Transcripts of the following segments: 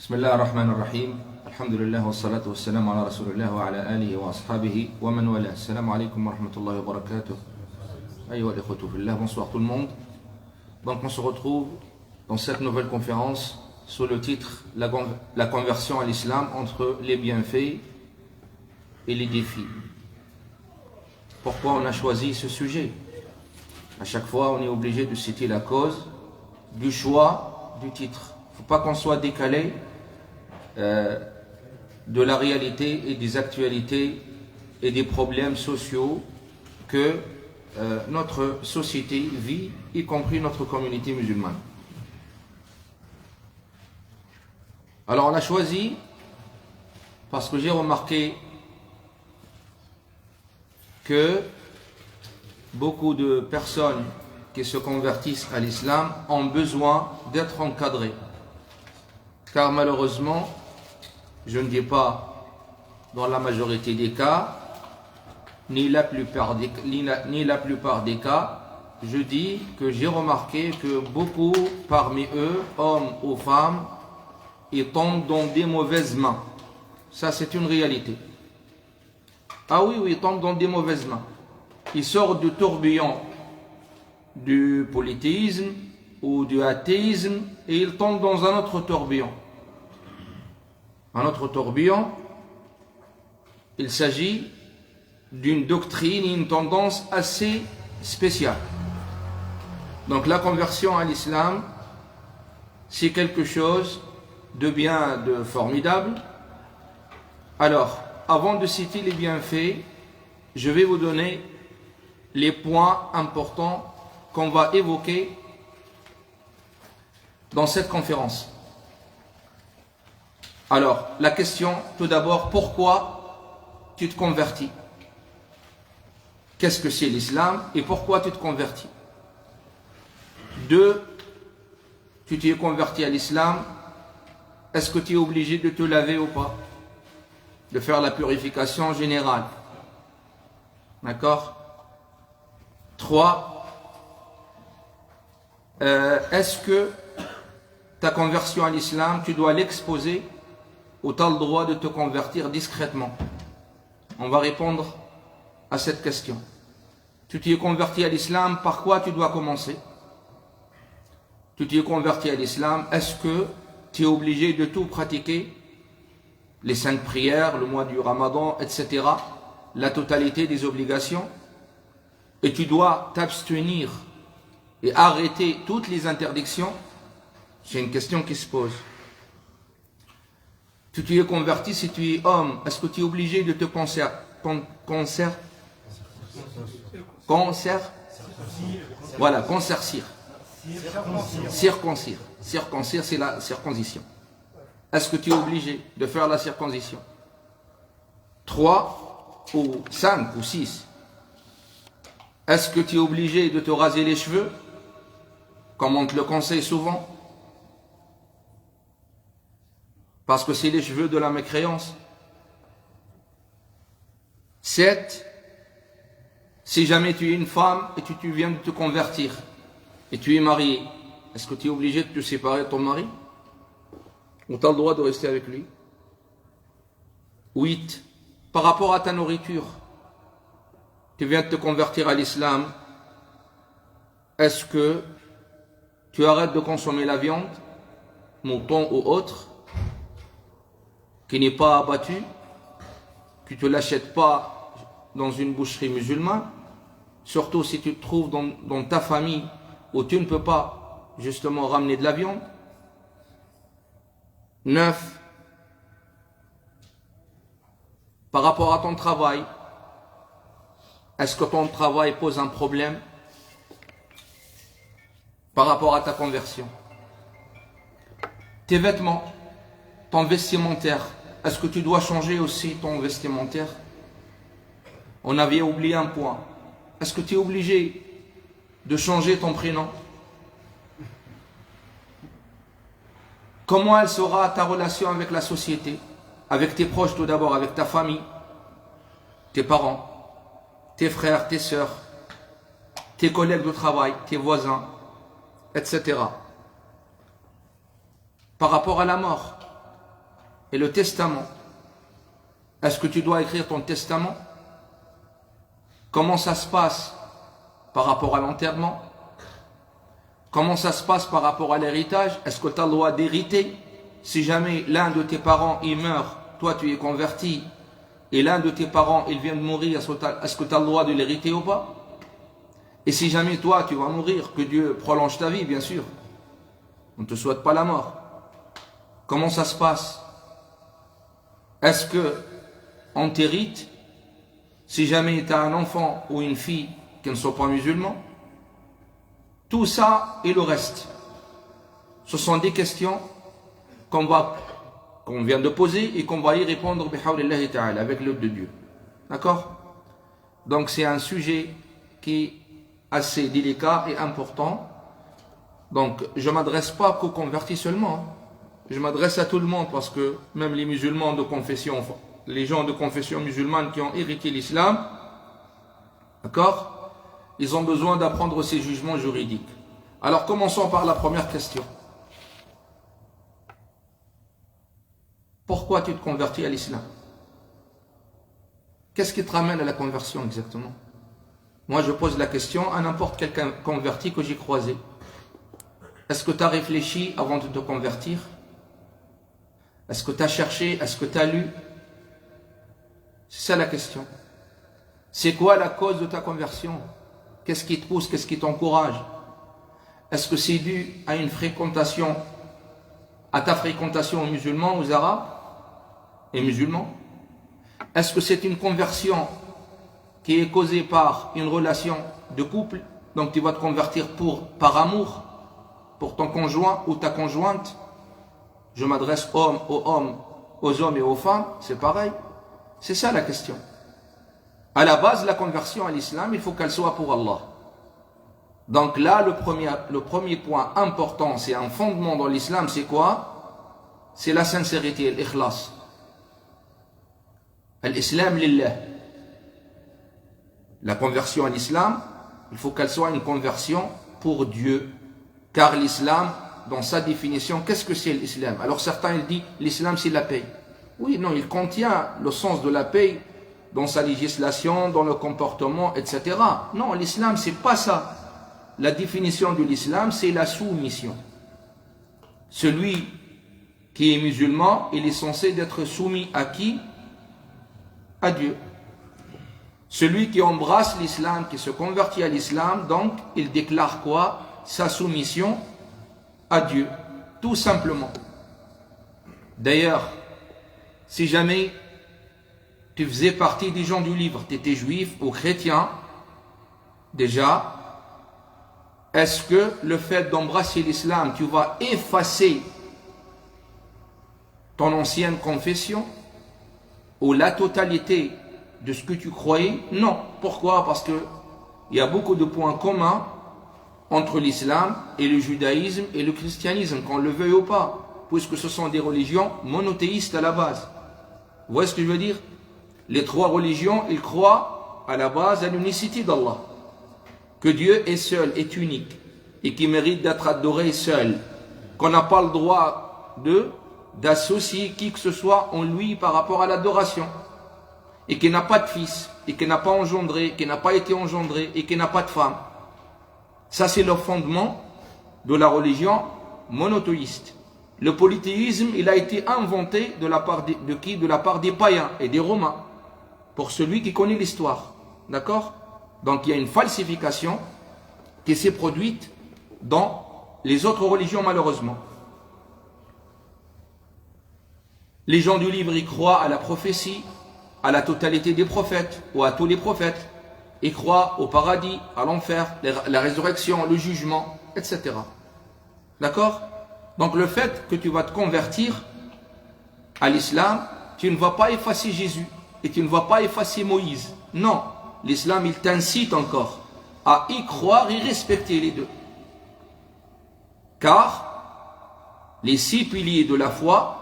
بسم الله الرحمن الرحيم الحمد لله والصلاة والسلام على رسول الله وعلى آله وأصحابه ومن والاه. السلام عليكم ورحمة الله وبركاته. أيها الإخوة في الله, bonsoir tout le monde. Donc on se retrouve dans cette nouvelle conférence sous le titre La conversion à l'islam entre les bienfaits et les défis. Pourquoi on a choisi ce sujet? À chaque fois on est obligé de citer la cause du choix du titre. Il ne faut pas qu'on soit décalé de la réalité et des actualités et des problèmes sociaux que notre société vit, y compris notre communauté musulmane. Alors on a choisi parce que j'ai remarqué que beaucoup de personnes qui se convertissent à l'islam ont besoin d'être encadrées. Car malheureusement, je ne dis pas dans la majorité des cas, ni la plupart des cas, je dis que j'ai remarqué que beaucoup parmi eux, hommes ou femmes, ils tombent dans des mauvaises mains. Ça, c'est une réalité. Ah oui, ils tombent dans des mauvaises mains. Ils sortent du tourbillon du polythéisme ou du athéisme et ils tombent dans un autre tourbillon. Un autre tourbillon, il s'agit d'une doctrine et une tendance assez spéciale. Donc la conversion à l'islam, c'est quelque chose de bien, de formidable. Alors, avant de citer les bienfaits, je vais vous donner les points importants qu'on va évoquer dans cette conférence. Alors, la question, tout d'abord, pourquoi tu te convertis? Qu'est-ce que c'est l'islam et pourquoi tu te convertis? 2, tu t'es converti à l'islam, est-ce que tu es obligé de te laver ou pas? De faire la purification générale. D'accord? 3, est-ce que ta conversion à l'islam, tu dois l'exposer ou tu as le droit de te convertir discrètement? On va répondre à cette question. Tu t'es converti à l'islam, par quoi tu dois commencer? Tu t'es converti à l'islam, est-ce que tu es obligé de tout pratiquer? Les saintes prières, le mois du Ramadan, etc. La totalité des obligations? Et tu dois t'abstenir et arrêter toutes les interdictions? C'est une question qui se pose. Tu t'es converti si tu es homme, est-ce que tu es obligé de te circoncire. Circoncire, c'est la circoncision. Est-ce que tu es obligé de faire la circoncision? 3 ou 5 ou 6. Est-ce que tu es obligé de te raser les cheveux, comme on te le conseille souvent? Parce que c'est les cheveux de la mécréance. 7. Si jamais tu es une femme et tu viens de te convertir et tu es marié, est-ce que tu es obligé de te séparer de ton mari? Ou tu as le droit de rester avec lui? 8. Par rapport à ta nourriture, tu viens de te convertir à l'islam, est-ce que tu arrêtes de consommer la viande, mouton ou autre, qui n'est pas abattue, que tu ne l'achètes pas dans une boucherie musulmane, surtout si tu te trouves dans ta famille où tu ne peux pas justement ramener de la viande? 9. Par rapport à ton travail, est-ce que ton travail pose un problème par rapport à ta conversion? Tes vêtements, ton vestimentaire, est-ce que tu dois changer aussi ton vestimentaire? On avait oublié un point. Est-ce que tu es obligé de changer ton prénom? Comment elle sera ta relation avec la société? Avec tes proches tout d'abord, avec ta famille, tes parents, tes frères, tes sœurs, tes collègues de travail, tes voisins, etc. Par rapport à la mort, et le testament. Est-ce que tu dois écrire ton testament? Comment ça se passe par rapport à l'enterrement? Comment ça se passe par rapport à l'héritage? Est-ce que tu as le droit d'hériter? Si jamais l'un de tes parents il meurt, toi tu es converti, et l'un de tes parents il vient de mourir, est-ce que tu as le droit de l'hériter ou pas? Et si jamais toi tu vas mourir, que Dieu prolonge ta vie, bien sûr. On ne te souhaite pas la mort. Comment ça se passe? Est-ce que on t'hérite si jamais tu as un enfant ou une fille qui ne sont pas musulmans? Tout ça et le reste, ce sont des questions qu'on vient de poser et qu'on va y répondre avec l'aide de Dieu. D'accord? Donc c'est un sujet qui est assez délicat et important. Donc je ne m'adresse pas qu'aux convertis seulement. Je m'adresse à tout le monde parce que même les musulmans de confession, les gens de confession musulmane qui ont hérité l'islam, d'accord? Ils ont besoin d'apprendre ces jugements juridiques. Alors commençons par la première question. Pourquoi tu te convertis à l'islam? Qu'est-ce qui te ramène à la conversion exactement? Moi je pose la question à n'importe quel converti que j'ai croisé. Est-ce que tu as réfléchi avant de te convertir? Est-ce que tu as cherché? Est-ce que tu as lu? C'est ça la question. C'est quoi la cause de ta conversion? Qu'est-ce qui te pousse? Qu'est-ce qui t'encourage? Est-ce que c'est dû à une fréquentation, à ta fréquentation aux musulmans, aux arabes et musulmans? Est-ce que c'est une conversion qui est causée par une relation de couple? Donc tu vas te convertir par amour pour ton conjoint ou ta conjointe? Je m'adresse aux hommes et aux femmes, c'est pareil. C'est ça la question. À la base, la conversion à l'islam, il faut qu'elle soit pour Allah. Donc là, le premier point important, c'est un fondement dans l'islam, c'est quoi? C'est la sincérité, l'ikhlas. L'islam lillah. La conversion à l'islam, il faut qu'elle soit une conversion pour Dieu. Car l'islam, dans sa définition, qu'est-ce que c'est l'islam? Alors certains ils disent, l'islam c'est la paix. Oui, non, il contient le sens de la paix dans sa législation, dans le comportement, etc. Non, l'islam c'est pas ça. La définition de l'islam, c'est la soumission. Celui qui est musulman, il est censé d'être soumis à qui? À Dieu. Celui qui embrasse l'islam, qui se convertit à l'islam, donc il déclare quoi? Sa soumission à Dieu, tout simplement. D'ailleurs, si jamais tu faisais partie des gens du livre, tu étais juif ou chrétien, déjà, est-ce que le fait d'embrasser l'islam, tu vas effacer ton ancienne confession ou la totalité de ce que tu croyais? Non. Pourquoi? Parce que il y a beaucoup de points communs entre l'islam et le judaïsme et le christianisme, qu'on le veuille ou pas, puisque ce sont des religions monothéistes à la base. Vous voyez ce que je veux dire? Les trois religions, ils croient à la base à l'unicité d'Allah, que Dieu est seul, est unique, et qui mérite d'être adoré seul, qu'on n'a pas le droit d'associer qui que ce soit en lui par rapport à l'adoration, et qui n'a pas de fils, et qui n'a pas engendré, qui n'a pas été engendré, et qui n'a pas de femme. Ça c'est le fondement de la religion monothéiste. Le polythéisme, il a été inventé de la part de qui? De la part des païens et des romains, pour celui qui connaît l'histoire. D'accord? Donc il y a une falsification qui s'est produite dans les autres religions malheureusement. Les gens du livre, ils croient à la prophétie, à la totalité des prophètes, ou à tous les prophètes. Ils croient au paradis, à l'enfer, la résurrection, le jugement, etc. D'accord? Donc le fait que tu vas te convertir à l'islam, tu ne vas pas effacer Jésus et tu ne vas pas effacer Moïse. Non, l'islam il t'incite encore à y croire et respecter les deux. Car les 6 piliers de la foi,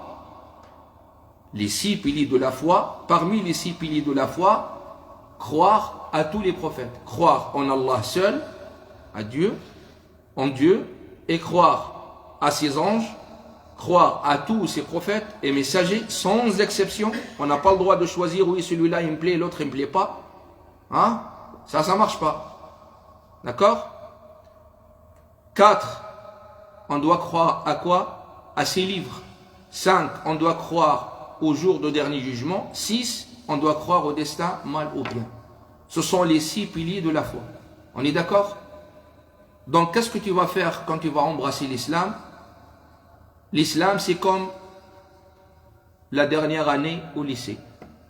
parmi les 6 piliers de la foi, croire à tous les prophètes, croire en Allah seul, à Dieu, en Dieu, et croire à ses anges, croire à tous ces prophètes et messagers sans exception. On n'a pas le droit de choisir, oui, celui-là il me plaît, l'autre il me plaît pas. Hein? Ça marche pas. D'accord? 4. On doit croire à quoi? À ses livres. 5. On doit croire au jour de dernier jugement. 6. On doit croire au destin, mal ou bien. Ce sont les 6 piliers de la foi. On est d'accord? Donc, qu'est-ce que tu vas faire quand tu vas embrasser l'islam? L'islam, c'est comme la dernière année au lycée.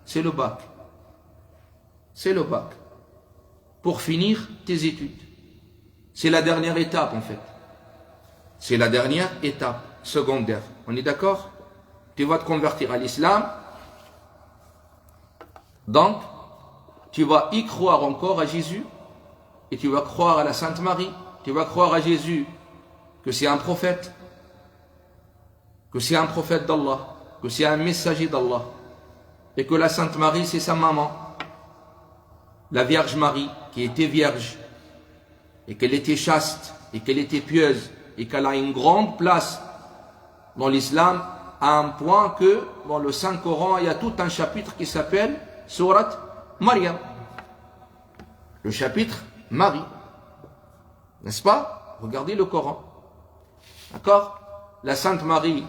C'est le bac. C'est le bac. Pour finir tes études. C'est la dernière étape, en fait. C'est la dernière étape secondaire. On est d'accord? Tu vas te convertir à l'islam. Donc, tu vas y croire encore à Jésus. Et tu vas croire à la Sainte Marie. Tu vas croire à Jésus que c'est un prophète. Que c'est un prophète d'Allah. Que c'est un messager d'Allah. Et que la Sainte Marie, c'est sa maman. La Vierge Marie, qui était vierge. Et qu'elle était chaste. Et qu'elle était pieuse. Et qu'elle a une grande place dans l'islam, à un point que dans le Saint-Coran, il y a tout un chapitre qui s'appelle Surat Maryam. Le chapitre Marie. N'est-ce pas? Regardez le Coran. D'accord? La Sainte Marie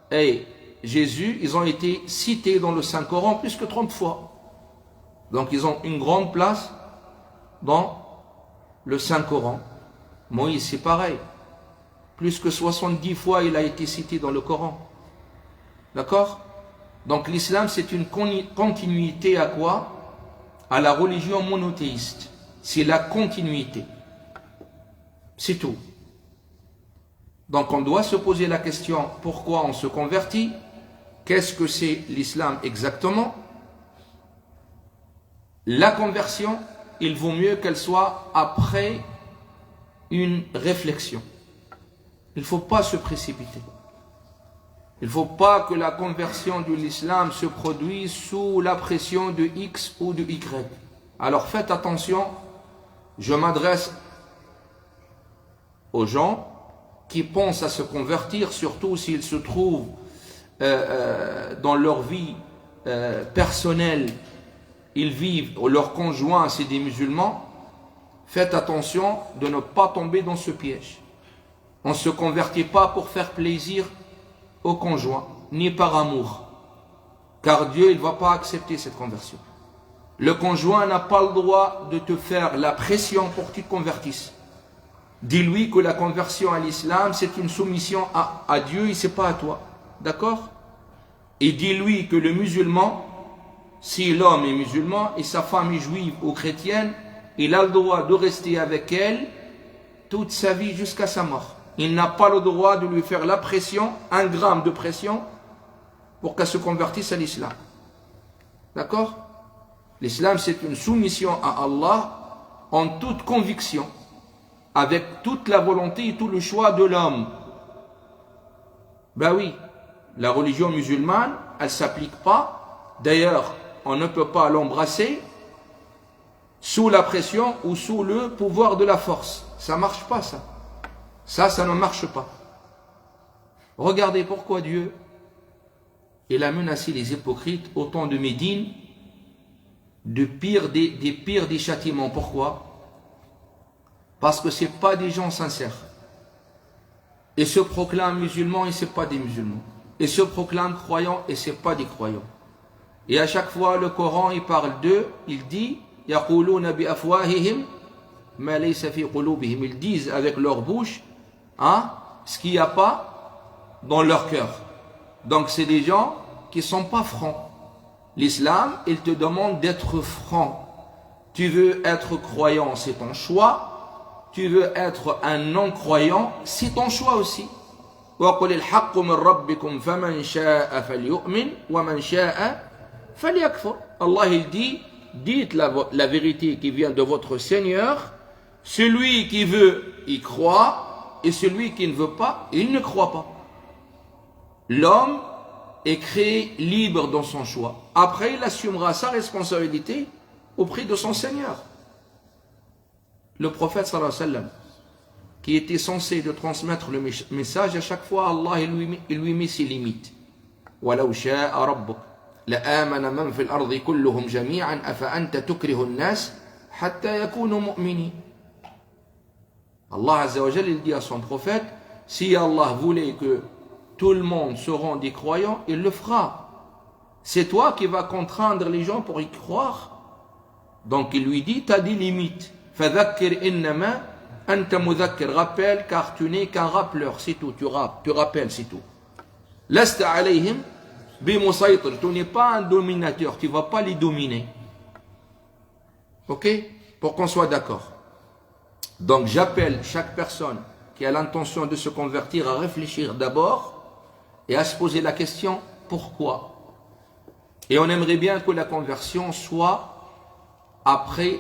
et Jésus, ils ont été cités dans le Saint-Coran plus que 30 fois. Donc ils ont une grande place dans le Saint-Coran. Moïse, c'est pareil. Plus que 70 fois, il a été cité dans le Coran. D'accord? Donc l'islam, c'est une continuité à quoi? À la religion monothéiste. C'est la continuité. C'est tout. Donc on doit se poser la question, pourquoi on se convertit? Qu'est-ce que c'est l'islam exactement? La conversion, il vaut mieux qu'elle soit après une réflexion. Il ne faut pas se précipiter. Il ne faut pas que la conversion de l'islam se produise sous la pression de X ou de Y. Alors faites attention, je m'adresse aux gens qui pensent à se convertir, surtout s'ils se trouvent dans leur vie personnelle, ils vivent, leurs conjoints c'est des musulmans. Faites attention de ne pas tomber dans ce piège. On ne se convertit pas pour faire plaisir au conjoint, ni par amour. Car Dieu, il ne va pas accepter cette conversion. Le conjoint n'a pas le droit de te faire la pression pour que tu te convertisses. Dis-lui que la conversion à l'islam, c'est une soumission à Dieu et ce n'est pas à toi. D'accord? Et dis-lui que le musulman, si l'homme est musulman et sa femme est juive ou chrétienne, il a le droit de rester avec elle toute sa vie jusqu'à sa mort. Il n'a pas le droit de lui faire la pression, 1 gramme de pression, pour qu'elle se convertisse à l'islam. D'accord? L'islam, c'est une soumission à Allah en toute conviction, avec toute la volonté et tout le choix de l'homme. Ben oui, la religion musulmane, elle ne s'applique pas. D'ailleurs, on ne peut pas l'embrasser sous la pression ou sous le pouvoir de la force. Ça ne marche pas, ça. Ça ne marche pas. Regardez pourquoi Dieu, il a menacé les hypocrites au temps de Médine des pires des châtiments. Pourquoi? Parce que ce n'est pas des gens sincères. Ils se proclament musulmans et ce n'est pas des musulmans. Ils se proclament croyants et ce n'est pas des croyants. Et à chaque fois, le Coran, il parle d'eux, il dit يَقُولُونَ بِأَفْوَاهِهِمْ مَا لَيْسَ فِي قُلُوبِهِمْ. Ils disent avec leur bouche ce qu'il n'y a pas dans leur cœur. Donc c'est des gens qui ne sont pas francs. L'islam, il te demande d'être franc. Tu veux être croyant, c'est ton choix. Tu veux être un non-croyant, c'est ton choix aussi. وَقُلِ الْحَقُّ مِنْ رَبِّكُمْ فَمَنْ شَاءَ فَلْيُؤْمِنْ وَمَنْ شَاءَ فَلْيَكْفُرْ. Allah il dit, dites la vérité qui vient de votre Seigneur. Celui qui veut y croit, et celui qui ne veut pas, il ne croit pas. L'homme est créé libre dans son choix. Après, il assumera sa responsabilité auprès de son Seigneur. Le prophète sallallahu alayhi wa sallam, qui était censé de transmettre le message, à chaque fois, Allah il lui met ses limites. وَلَوْ شَاءَ رَبُّكَ لَآمَنَ مَنْ فِي الْأَرْضِ كُلُّهُمْ جَمِيعًا أَفَأَنْتَ تُكْرِهُ النَّاسِ حَتَّى يَكُونُوا مُؤْمِنِينَ. Allah Azza wa Jalla, il dit à son prophète, si Allah voulait que tout le monde se rende des croyants, il le fera. C'est toi qui vas contraindre les gens pour y croire. Donc il lui dit, tu as des limites. فَذَكِّرْ إِنَّمَا أَنْتَ مُذَكِّرْ. Rappelle, car tu n'es qu'un rappeleur, c'est tout. Tu rappelles, c'est tout. لَسْتَ عَلَيْهِمْ بِمُسَيْطِرْ. Tu n'es pas un dominateur, tu ne vas pas les dominer. Ok? Pour qu'on soit d'accord. Donc j'appelle chaque personne qui a l'intention de se convertir à réfléchir d'abord et à se poser la question, pourquoi? Et on aimerait bien que la conversion soit après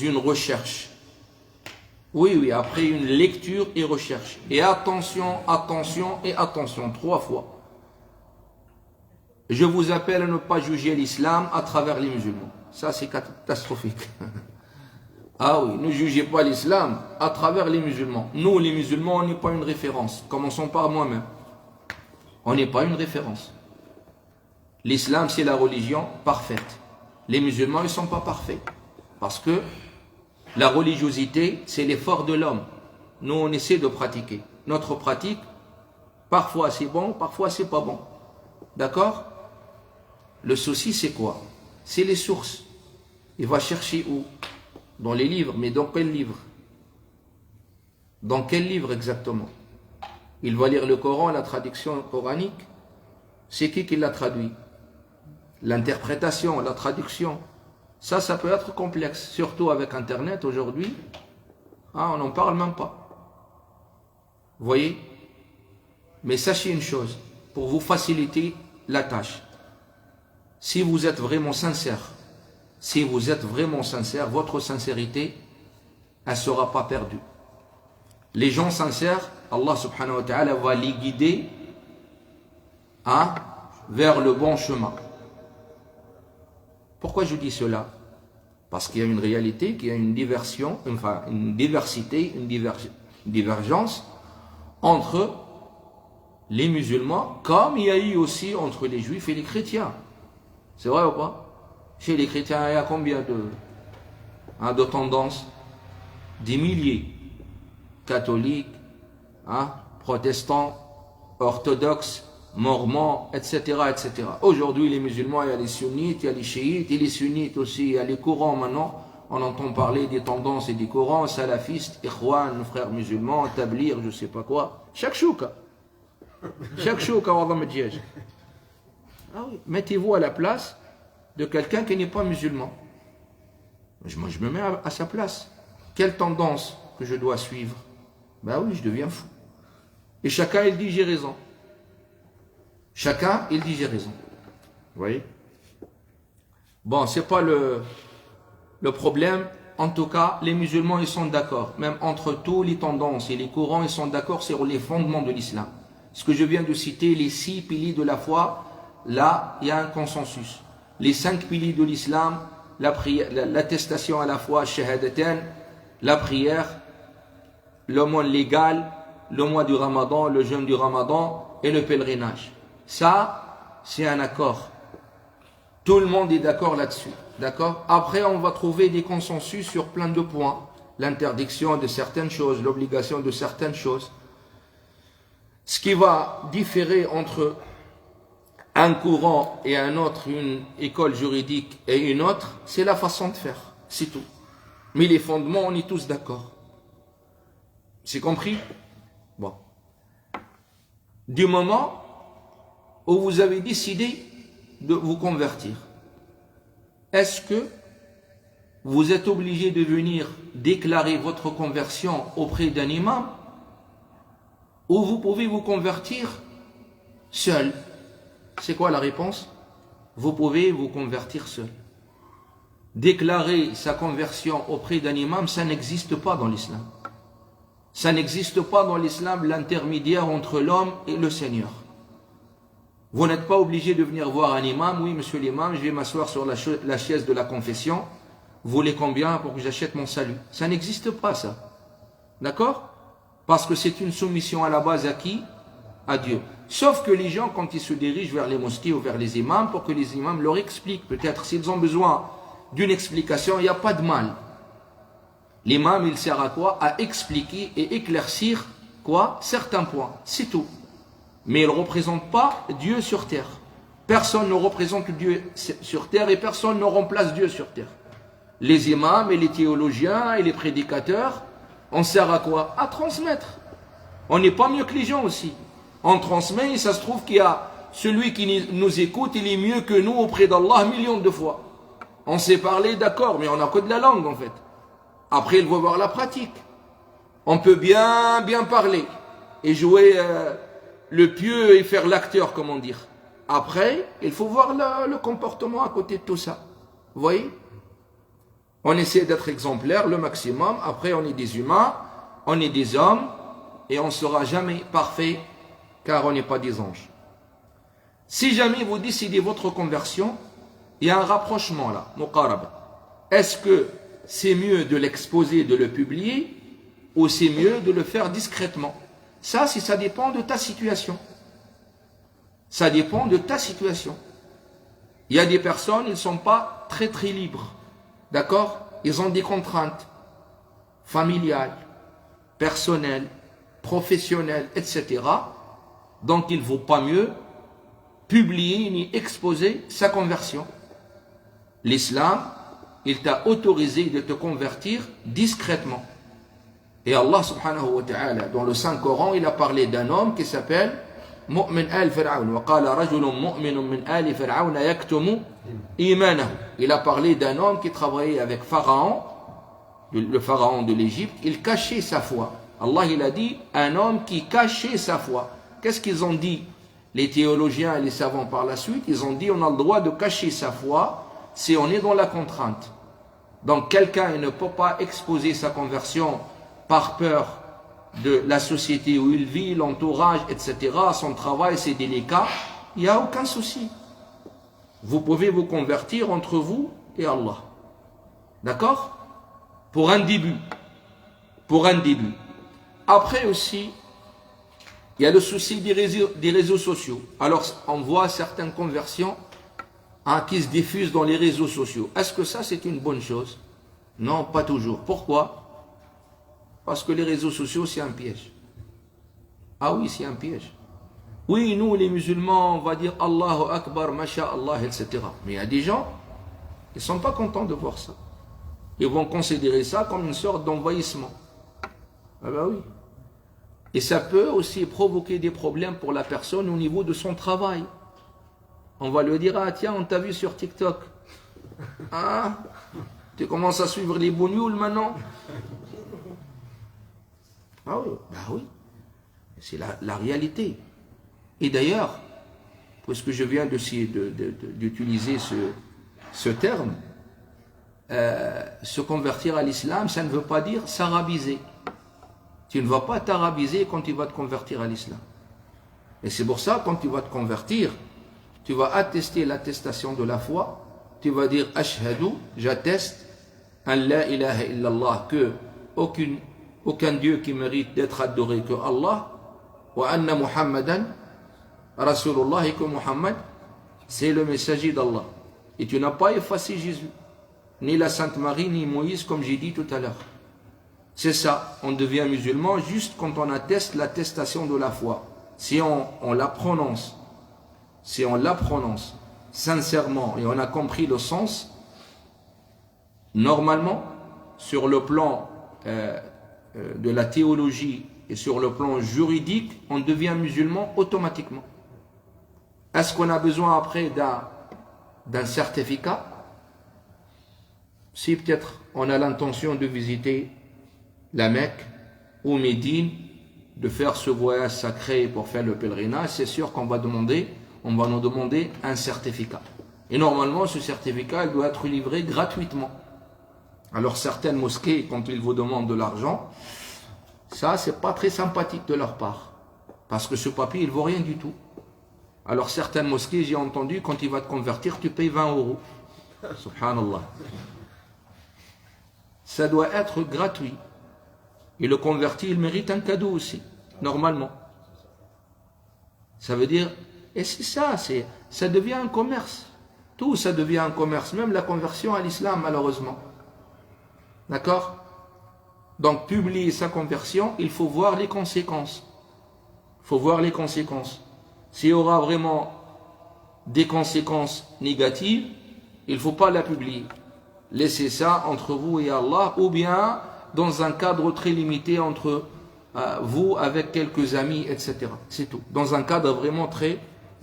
une recherche. Oui, après une lecture et recherche. Et attention, attention et attention, 3 fois. Je vous appelle à ne pas juger l'islam à travers les musulmans. Ça, c'est catastrophique. Ah oui, ne jugez pas l'islam à travers les musulmans. Nous, les musulmans, on n'est pas une référence. Commençons par moi-même. On n'est pas une référence. L'islam, c'est la religion parfaite. Les musulmans, ils ne sont pas parfaits. Parce que la religiosité, c'est l'effort de l'homme. Nous, on essaie de pratiquer. Notre pratique, parfois c'est bon, parfois c'est pas bon. D'accord? Le souci, c'est quoi? C'est les sources. Il va chercher où? Dans les livres. Mais dans quel livre? Dans quel livre exactement? Il va lire le Coran, la traduction coranique. C'est qui l'a traduit? L'interprétation, la traduction. Ça peut être complexe. Surtout avec Internet aujourd'hui. On n'en parle même pas. Vous voyez? Mais sachez une chose. Pour vous faciliter la tâche. Si vous êtes vraiment sincère, votre sincérité, elle ne sera pas perdue. Les gens sincères, Allah subhanahu wa ta'ala va les guider vers le bon chemin. Pourquoi je dis cela? Parce qu'il y a une réalité, qu'il y a une diversité, une divergence entre les musulmans, comme il y a eu aussi entre les juifs et les chrétiens. C'est vrai ou pas? Chez les chrétiens, il y a combien de tendances? Des milliers. Catholiques, protestants, orthodoxes, mormons, etc., etc. Aujourd'hui, les musulmans, il y a les sunnites, il y a les chiites, et les sunnites aussi, il y a les courants maintenant. On entend parler des tendances et des courants, salafistes, ikhwan, frères musulmans, tablir, je ne sais pas quoi. Chaque chouka, ah oui, mettez-vous à la place de quelqu'un qui n'est pas musulman. Moi, je me mets à sa place. Quelle tendance que je dois suivre? Ben oui, je deviens fou. Et chacun, il dit j'ai raison. Chacun, il dit j'ai raison. Vous voyez? Bon, c'est pas le problème. En tout cas, les musulmans, ils sont d'accord. Même entre tous les tendances et les courants, ils sont d'accord sur les fondements de l'islam. Ce que je viens de citer, les 6 piliers de la foi, là, il y a un consensus. Les 5 piliers de l'islam, l'attestation à la foi, shahadatain, la prière, le mois légal, le mois du Ramadan, le jeûne du Ramadan et le pèlerinage. Ça, c'est un accord. Tout le monde est d'accord là-dessus. D'accord? Après, on va trouver des consensus sur plein de points. L'interdiction de certaines choses, l'obligation de certaines choses. Ce qui va différer entre un courant et un autre, une école juridique et une autre, c'est la façon de faire. C'est tout. Mais les fondements, on est tous d'accord. C'est compris? Bon. Du moment où vous avez décidé de vous convertir, est-ce que vous êtes obligé de venir déclarer votre conversion auprès d'un imam, ou vous pouvez vous convertir seul? C'est quoi la réponse? Vous pouvez vous convertir seul. Déclarer sa conversion auprès d'un imam, ça n'existe pas dans l'islam. Ça n'existe pas dans l'islam, l'intermédiaire entre l'homme et le Seigneur. Vous n'êtes pas obligé de venir voir un imam. Oui, monsieur l'imam, je vais m'asseoir sur la chaise de la confession. Vous voulez combien pour que j'achète mon salut? Ça n'existe pas, ça. D'accord? Parce que c'est une soumission à la base à qui? À Dieu. Sauf que les gens, quand ils se dirigent vers les mosquées ou vers les imams, pour que les imams leur expliquent, peut-être s'ils ont besoin d'une explication, il n'y a pas de mal. L'imam, il sert à quoi? À expliquer et éclaircir quoi? Certains points, c'est tout. Mais il ne représente pas Dieu sur terre. Personne ne représente Dieu sur terre et personne ne remplace Dieu sur terre. Les imams et les théologiens et les prédicateurs, on sert à quoi? À transmettre. On n'est pas mieux que les gens aussi. On transmet et ça se trouve qu'il y a celui qui nous écoute, il est mieux que nous auprès d'Allah millions de fois. On sait parler, d'accord, mais on n'a que de la langue en fait. Après, il faut voir la pratique. On peut bien parler et jouer le pieux et faire l'acteur, comment dire. Après, il faut voir le comportement à côté de tout ça. Vous voyez? On essaie d'être exemplaire le maximum. Après, on est des humains, on est des hommes et on ne sera jamais parfait car on n'est pas des anges. Si jamais vous décidez votre conversion, il y a un rapprochement là, muqaraba. Est-ce que c'est mieux de l'exposer, de le publier, ou c'est mieux de le faire discrètement? Ça dépend de ta situation. Ça dépend de ta situation. Il y a des personnes, ils ne sont pas très libres. D'accord? Ils ont des contraintes familiales, personnelles, professionnelles, etc. Donc il ne vaut pas mieux publier ni exposer sa conversion. L'islam, il t'a autorisé de te convertir discrètement. Et Allah subhanahu wa ta'ala, dans le Saint-Coran, il a parlé d'un homme qui s'appelle Mu'min al-Fir'aun. Wa qala rajulun mu'minun min al-Fir'aun yaktumu imanahu. Il a parlé d'un homme qui travaillait avec Pharaon, le Pharaon de l'Égypte. Il cachait sa foi. Allah, il a dit un homme qui cachait sa foi. Qu'est-ce qu'ils ont dit, les théologiens et les savants par la suite? Ils ont dit on a le droit de cacher sa foi si on est dans la contrainte. Donc quelqu'un ne peut pas exposer sa conversion par peur de la société où il vit, l'entourage, etc. Son travail, c'est délicat. Il n'y a aucun souci. Vous pouvez vous convertir entre vous et Allah. D'accord? Pour un début. Pour un début. Après aussi, il y a le souci des réseaux sociaux. Alors, on voit certaines conversions qui se diffusent dans les réseaux sociaux. Est-ce que ça, c'est une bonne chose? Non, pas toujours. Pourquoi? Parce que les réseaux sociaux, c'est un piège. Ah oui, c'est un piège. Oui, nous, les musulmans, on va dire Allahu Akbar, Masha'Allah, etc. Mais il y a des gens, ils ne sont pas contents de voir ça. Ils vont considérer ça comme une sorte d'envahissement. Ah ben oui. Et ça peut aussi provoquer des problèmes pour la personne au niveau de son travail. On va lui dire, ah tiens, on t'a vu sur TikTok. Ah, tu commences à suivre les bougnoule maintenant? Ah oui, bah oui. C'est la réalité. Et d'ailleurs, puisque je viens d'utiliser ce terme, se convertir à l'islam, ça ne veut pas dire s'arabiser. Tu ne vas pas t'arabiser quand tu vas te convertir à l'islam. Et c'est pour ça, quand tu vas te convertir, tu vas attester l'attestation de la foi. Tu vas dire, Ashhadu, j'atteste, an la ilaha illallah, que aucun Dieu qui mérite d'être adoré que Allah, wa anna Muhammadan, Rasulullah, et que Muhammad, c'est le messager d'Allah. Et tu n'as pas effacé Jésus, ni la Sainte Marie, ni Moïse, comme j'ai dit tout à l'heure. C'est ça, on devient musulman juste quand on atteste l'attestation de la foi. Si on la prononce, sincèrement et on a compris le sens, normalement, sur le plan de la théologie et sur le plan juridique, on devient musulman automatiquement. Est-ce qu'on a besoin après d'un certificat? Si peut-être on a l'intention de visiter la Mecque ou Médine, de faire ce voyage sacré pour faire le pèlerinage, c'est sûr qu'on va nous demander un certificat. Et normalement, ce certificat, il doit être livré gratuitement. Alors certaines mosquées, quand ils vous demandent de l'argent, ça, c'est pas très sympathique de leur part. Parce que ce papier, il vaut rien du tout. Alors certaines mosquées, j'ai entendu, quand il va te convertir, tu payes 20 €. Subhanallah. Ça doit être gratuit. Et le converti, il mérite un cadeau aussi, normalement. Ça veut dire, et c'est ça, ça devient un commerce. Tout ça devient un commerce, même la conversion à l'islam, malheureusement. D'accord? Donc, publier sa conversion, il faut voir les conséquences. Il faut voir les conséquences. S'il y aura vraiment des conséquences négatives, il ne faut pas la publier. Laissez ça entre vous et Allah, ou bien dans un cadre très limité entre vous avec quelques amis, etc. C'est tout. Dans un cadre vraiment très,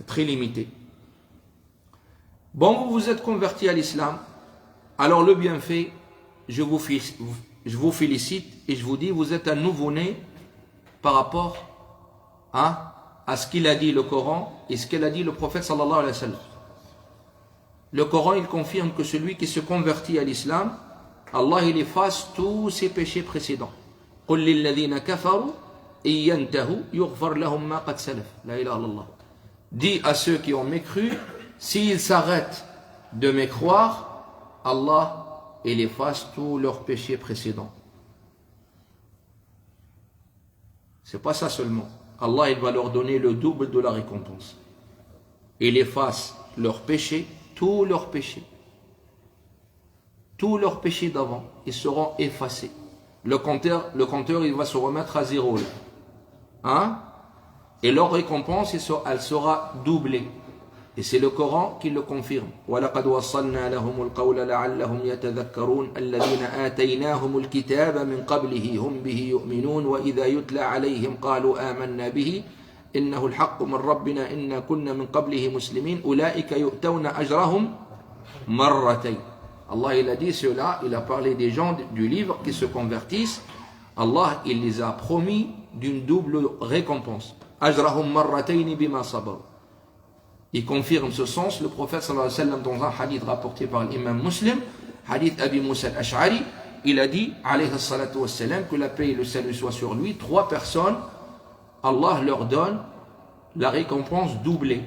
très limité. Bon, vous vous êtes converti à l'islam. Alors le bienfait, je vous félicite et je vous dis, vous êtes un nouveau-né par rapport à ce qu'il a dit le Coran et ce qu'il a dit le prophète sallallahu alayhi wa sallam. Le Coran, il confirme que celui qui se convertit à l'islam, Allah, il efface tous ses péchés précédents. قُلْ لِلَّذِينَ كَفَرُوا إِن يَنْتَهُوا يُغْفَرْ لَهُمْ مَا قَدْ سَلَفَ. La ilaha illallah. Dis à ceux qui ont mécru, s'ils s'arrêtent de mécroire, Allah, il efface tous leurs péchés précédents. C'est pas ça seulement. Allah, il va leur donner le double de la récompense. Il efface leurs péchés, tous leurs péchés. Tous leurs péchés d'avant, ils seront effacés. Le compteur, il va se remettre à zéro. Hein? Et leur récompense, elle sera doublée. Et c'est le Coran qui le confirme. وَلَقَدْ وَصَّلْنَا لَهُمُ الْقَوْلَ لَعَلَّهُمْ يَتَذَكَّرُونَ الَّذِينَ آتَيْنَاهُمُ الْكِتَابَ مِنْ قَبْلِهِ هُمْ بِهِ يُؤْمِنُونَ وَإِذَا يُتْلَى عَلَيْهِمْ قَالُوا آمَنَّا بِهِ إِنَّهُ الْحَقُّ مِنْ رَبِّنَا إِنَّا كُنَّا مِنْ قَبْلِهِ مُسْلِمِينَ أُولَئِكَ يُؤْتَوْنَ أَجْرَهُمْ مَرَّتَيْنِ. Allah, il a dit cela, il a parlé des gens du livre qui se convertissent. Allah, il les a promis d'une double récompense. Ajrahum marratayni bima sabaru. Il confirme ce sens, le prophète sallallahu alayhi wa sallam, dans un hadith rapporté par l'imam Muslim, hadith Abi Moussa al-Ash'ari, il a dit, alayhi salatu wa sallam, que la paix et le salut soient sur lui. 3 personnes, Allah leur donne la récompense doublée.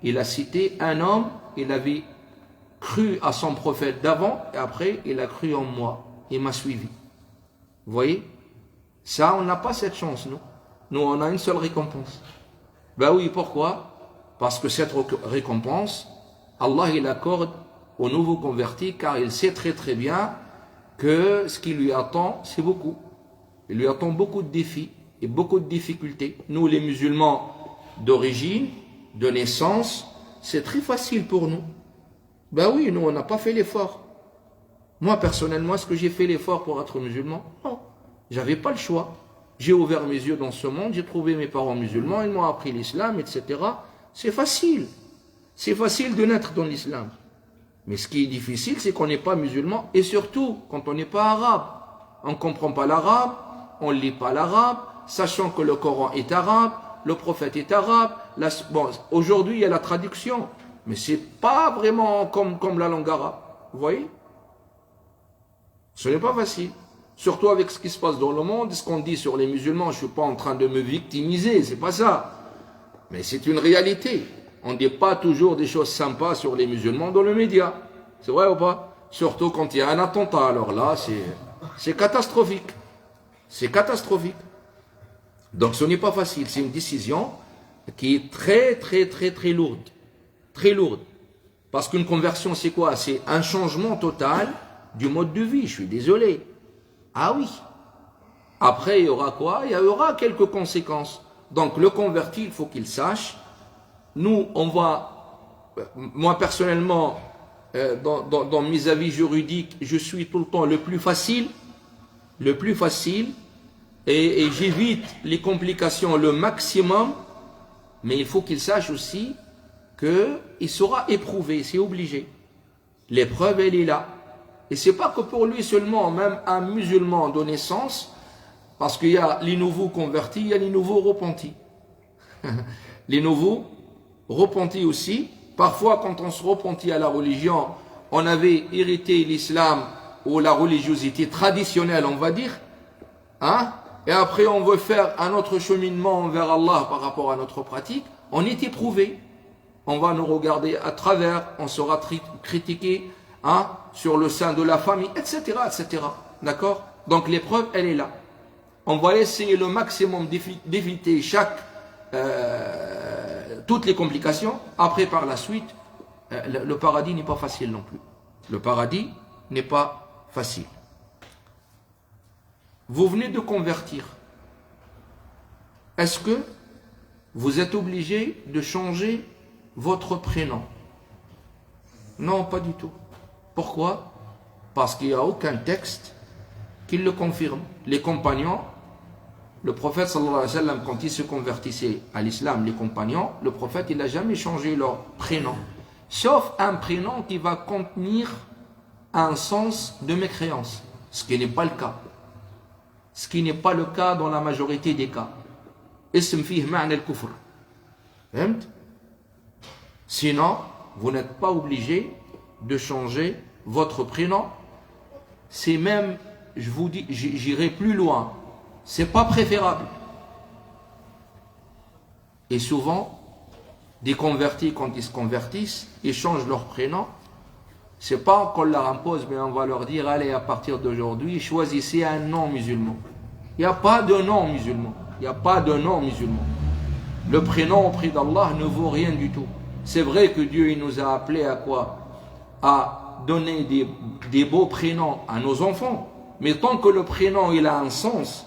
Il a cité un homme, il avait cru à son prophète d'avant, et après, il a cru en moi. Il m'a suivi. Vous voyez? Ça, on n'a pas cette chance, nous. Nous, on a une seule récompense. Ben oui, pourquoi? Parce que cette récompense, Allah, il accorde aux nouveaux convertis, car il sait très très bien que ce qui lui attend, c'est beaucoup. Il lui attend beaucoup de défis et beaucoup de difficultés. Nous, les musulmans d'origine, de naissance, c'est très facile pour nous. Ben oui, nous, on n'a pas fait l'effort. Moi, personnellement, est-ce que j'ai fait l'effort pour être musulman? Non, j'avais pas le choix. J'ai ouvert mes yeux dans ce monde, j'ai trouvé mes parents musulmans, ils m'ont appris l'islam, etc. C'est facile. C'est facile de naître dans l'islam. Mais ce qui est difficile, c'est qu'on n'est pas musulman, et surtout, quand on n'est pas arabe. On ne comprend pas l'arabe, on ne lit pas l'arabe, sachant que le Coran est arabe, le prophète est arabe. Bon, aujourd'hui, il y a la traduction. Mais ce n'est pas vraiment comme la langue arabe. Vous voyez? Ce n'est pas facile. Surtout avec ce qui se passe dans le monde, ce qu'on dit sur les musulmans, je ne suis pas en train de me victimiser, c'est pas ça. Mais c'est une réalité. On ne dit pas toujours des choses sympas sur les musulmans dans le média. C'est vrai ou pas? Surtout quand il y a un attentat. Alors là, c'est catastrophique. C'est catastrophique. Donc ce n'est pas facile. C'est une décision qui est très, très, très, très lourde. Très lourde. Parce qu'une conversion, c'est quoi? C'est un changement total du mode de vie. Je suis désolé. Ah oui. Après, il y aura quoi? Il y aura quelques conséquences. Donc, le converti, il faut qu'il sache. Nous, on va... Moi, personnellement, dans mes avis juridiques, je suis tout le temps le plus facile. Le plus facile. Et j'évite les complications le maximum. Mais il faut qu'il sache aussi qu'il sera éprouvé, c'est obligé. L'épreuve, elle est là. Et c'est pas que pour lui seulement, même un musulman de naissance, parce qu'il y a les nouveaux convertis, il y a les nouveaux repentis. Les nouveaux repentis aussi. Parfois, quand on se repentit à la religion, on avait hérité l'islam ou la religiosité traditionnelle, on va dire. Hein? Et après, on veut faire un autre cheminement vers Allah par rapport à notre pratique. On est éprouvé. On va nous regarder à travers, on sera critiqué, sur le sein de la famille, etc., etc. D'accord? Donc l'épreuve, elle est là. on va essayer le maximum d'éviter toutes les complications. Après, par la suite, le paradis n'est pas facile non plus. Le paradis n'est pas facile. Vous venez de convertir. Est-ce que vous êtes obligé de changer votre prénom? Non, pas du tout. Pourquoi? Parce qu'il n'y a aucun texte qui le confirme. Les compagnons, le prophète sallallahu alayhi wa sallam, quand il se convertissait à l'islam, les compagnons, le prophète, il n'a jamais changé leur prénom. Sauf un prénom qui va contenir un sens de mécréance. Ce qui n'est pas le cas. Ce qui n'est pas le cas dans la majorité des cas. Ism fih ma'na al-kufr. Sinon, vous n'êtes pas obligé de changer votre prénom. C'est même, je vous dis, j'irai plus loin. C'est pas préférable. Et souvent, des convertis, quand ils se convertissent, ils changent leur prénom. C'est pas qu'on leur impose, mais on va leur dire, allez, à partir d'aujourd'hui, choisissez un nom musulman. Il n'y a pas de nom musulman. Il n'y a pas de nom musulman. Le prénom auprès d'Allah ne vaut rien du tout. C'est vrai que Dieu il nous a appelés à quoi? À donner des beaux prénoms à nos enfants. Mais tant que le prénom il a un sens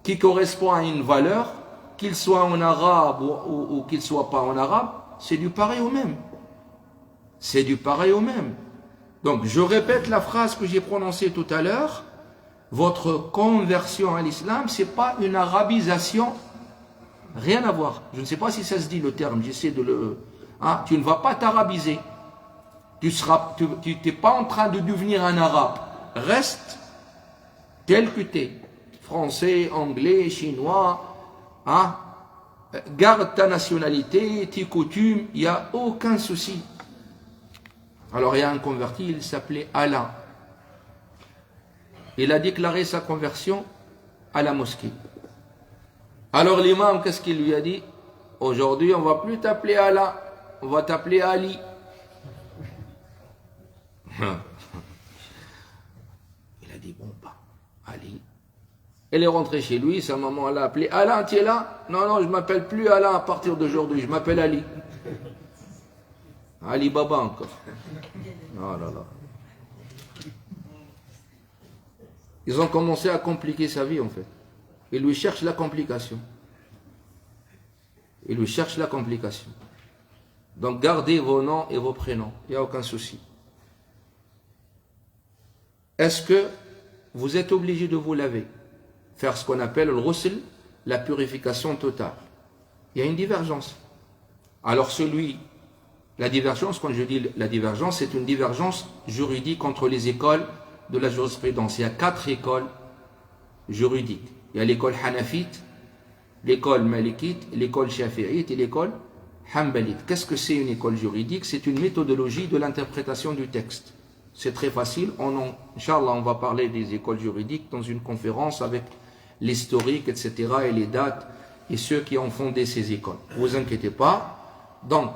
qui correspond à une valeur, qu'il soit en arabe ou qu'il ne soit pas en arabe, c'est du pareil au même. C'est du pareil au même. Donc je répète la phrase que j'ai prononcée tout à l'heure. Votre conversion à l'islam, ce n'est pas une arabisation. Rien à voir. Je ne sais pas si ça se dit le terme, j'essaie de le... Hein? Tu ne vas pas t'arabiser. Tu n'es pas en train de devenir un arabe. Reste tel que tu es. Français, anglais, chinois. Hein? Garde ta nationalité, tes coutumes, il n'y a aucun souci. Alors il y a un converti, il s'appelait Alain. Il a déclaré sa conversion à la mosquée. Alors l'imam, qu'est-ce qu'il lui a dit? Aujourd'hui, on ne va plus t'appeler Alain, on va t'appeler Ali. Il a dit, bon, bah, Ali. Elle est rentrée chez lui, sa maman l'a appelé, Alain, tu es là? Non, non, je ne m'appelle plus Alain à partir d'aujourd'hui, je m'appelle Ali. Ali Baba encore. Oh là là. Ils ont commencé à compliquer sa vie en fait. Ils lui cherchent la complication. Ils lui cherchent la complication. Donc gardez vos noms et vos prénoms. Il n'y a aucun souci. Est-ce que vous êtes obligé de vous laver? Faire ce qu'on appelle le ghusl, la purification totale. Il y a une divergence. Alors la divergence, quand je dis la divergence, c'est une divergence juridique entre les écoles de la jurisprudence. Il y a 4 écoles juridiques. Il y a l'école hanafite, l'école malikite, l'école shafi'ite et l'école hanbalite. Qu'est-ce que c'est une école juridique? C'est une méthodologie de l'interprétation du texte. C'est très facile. Inch'Allah, on va parler des écoles juridiques dans une conférence avec l'historique, etc. et les dates et ceux qui ont fondé ces écoles. Ne vous inquiétez pas. Donc,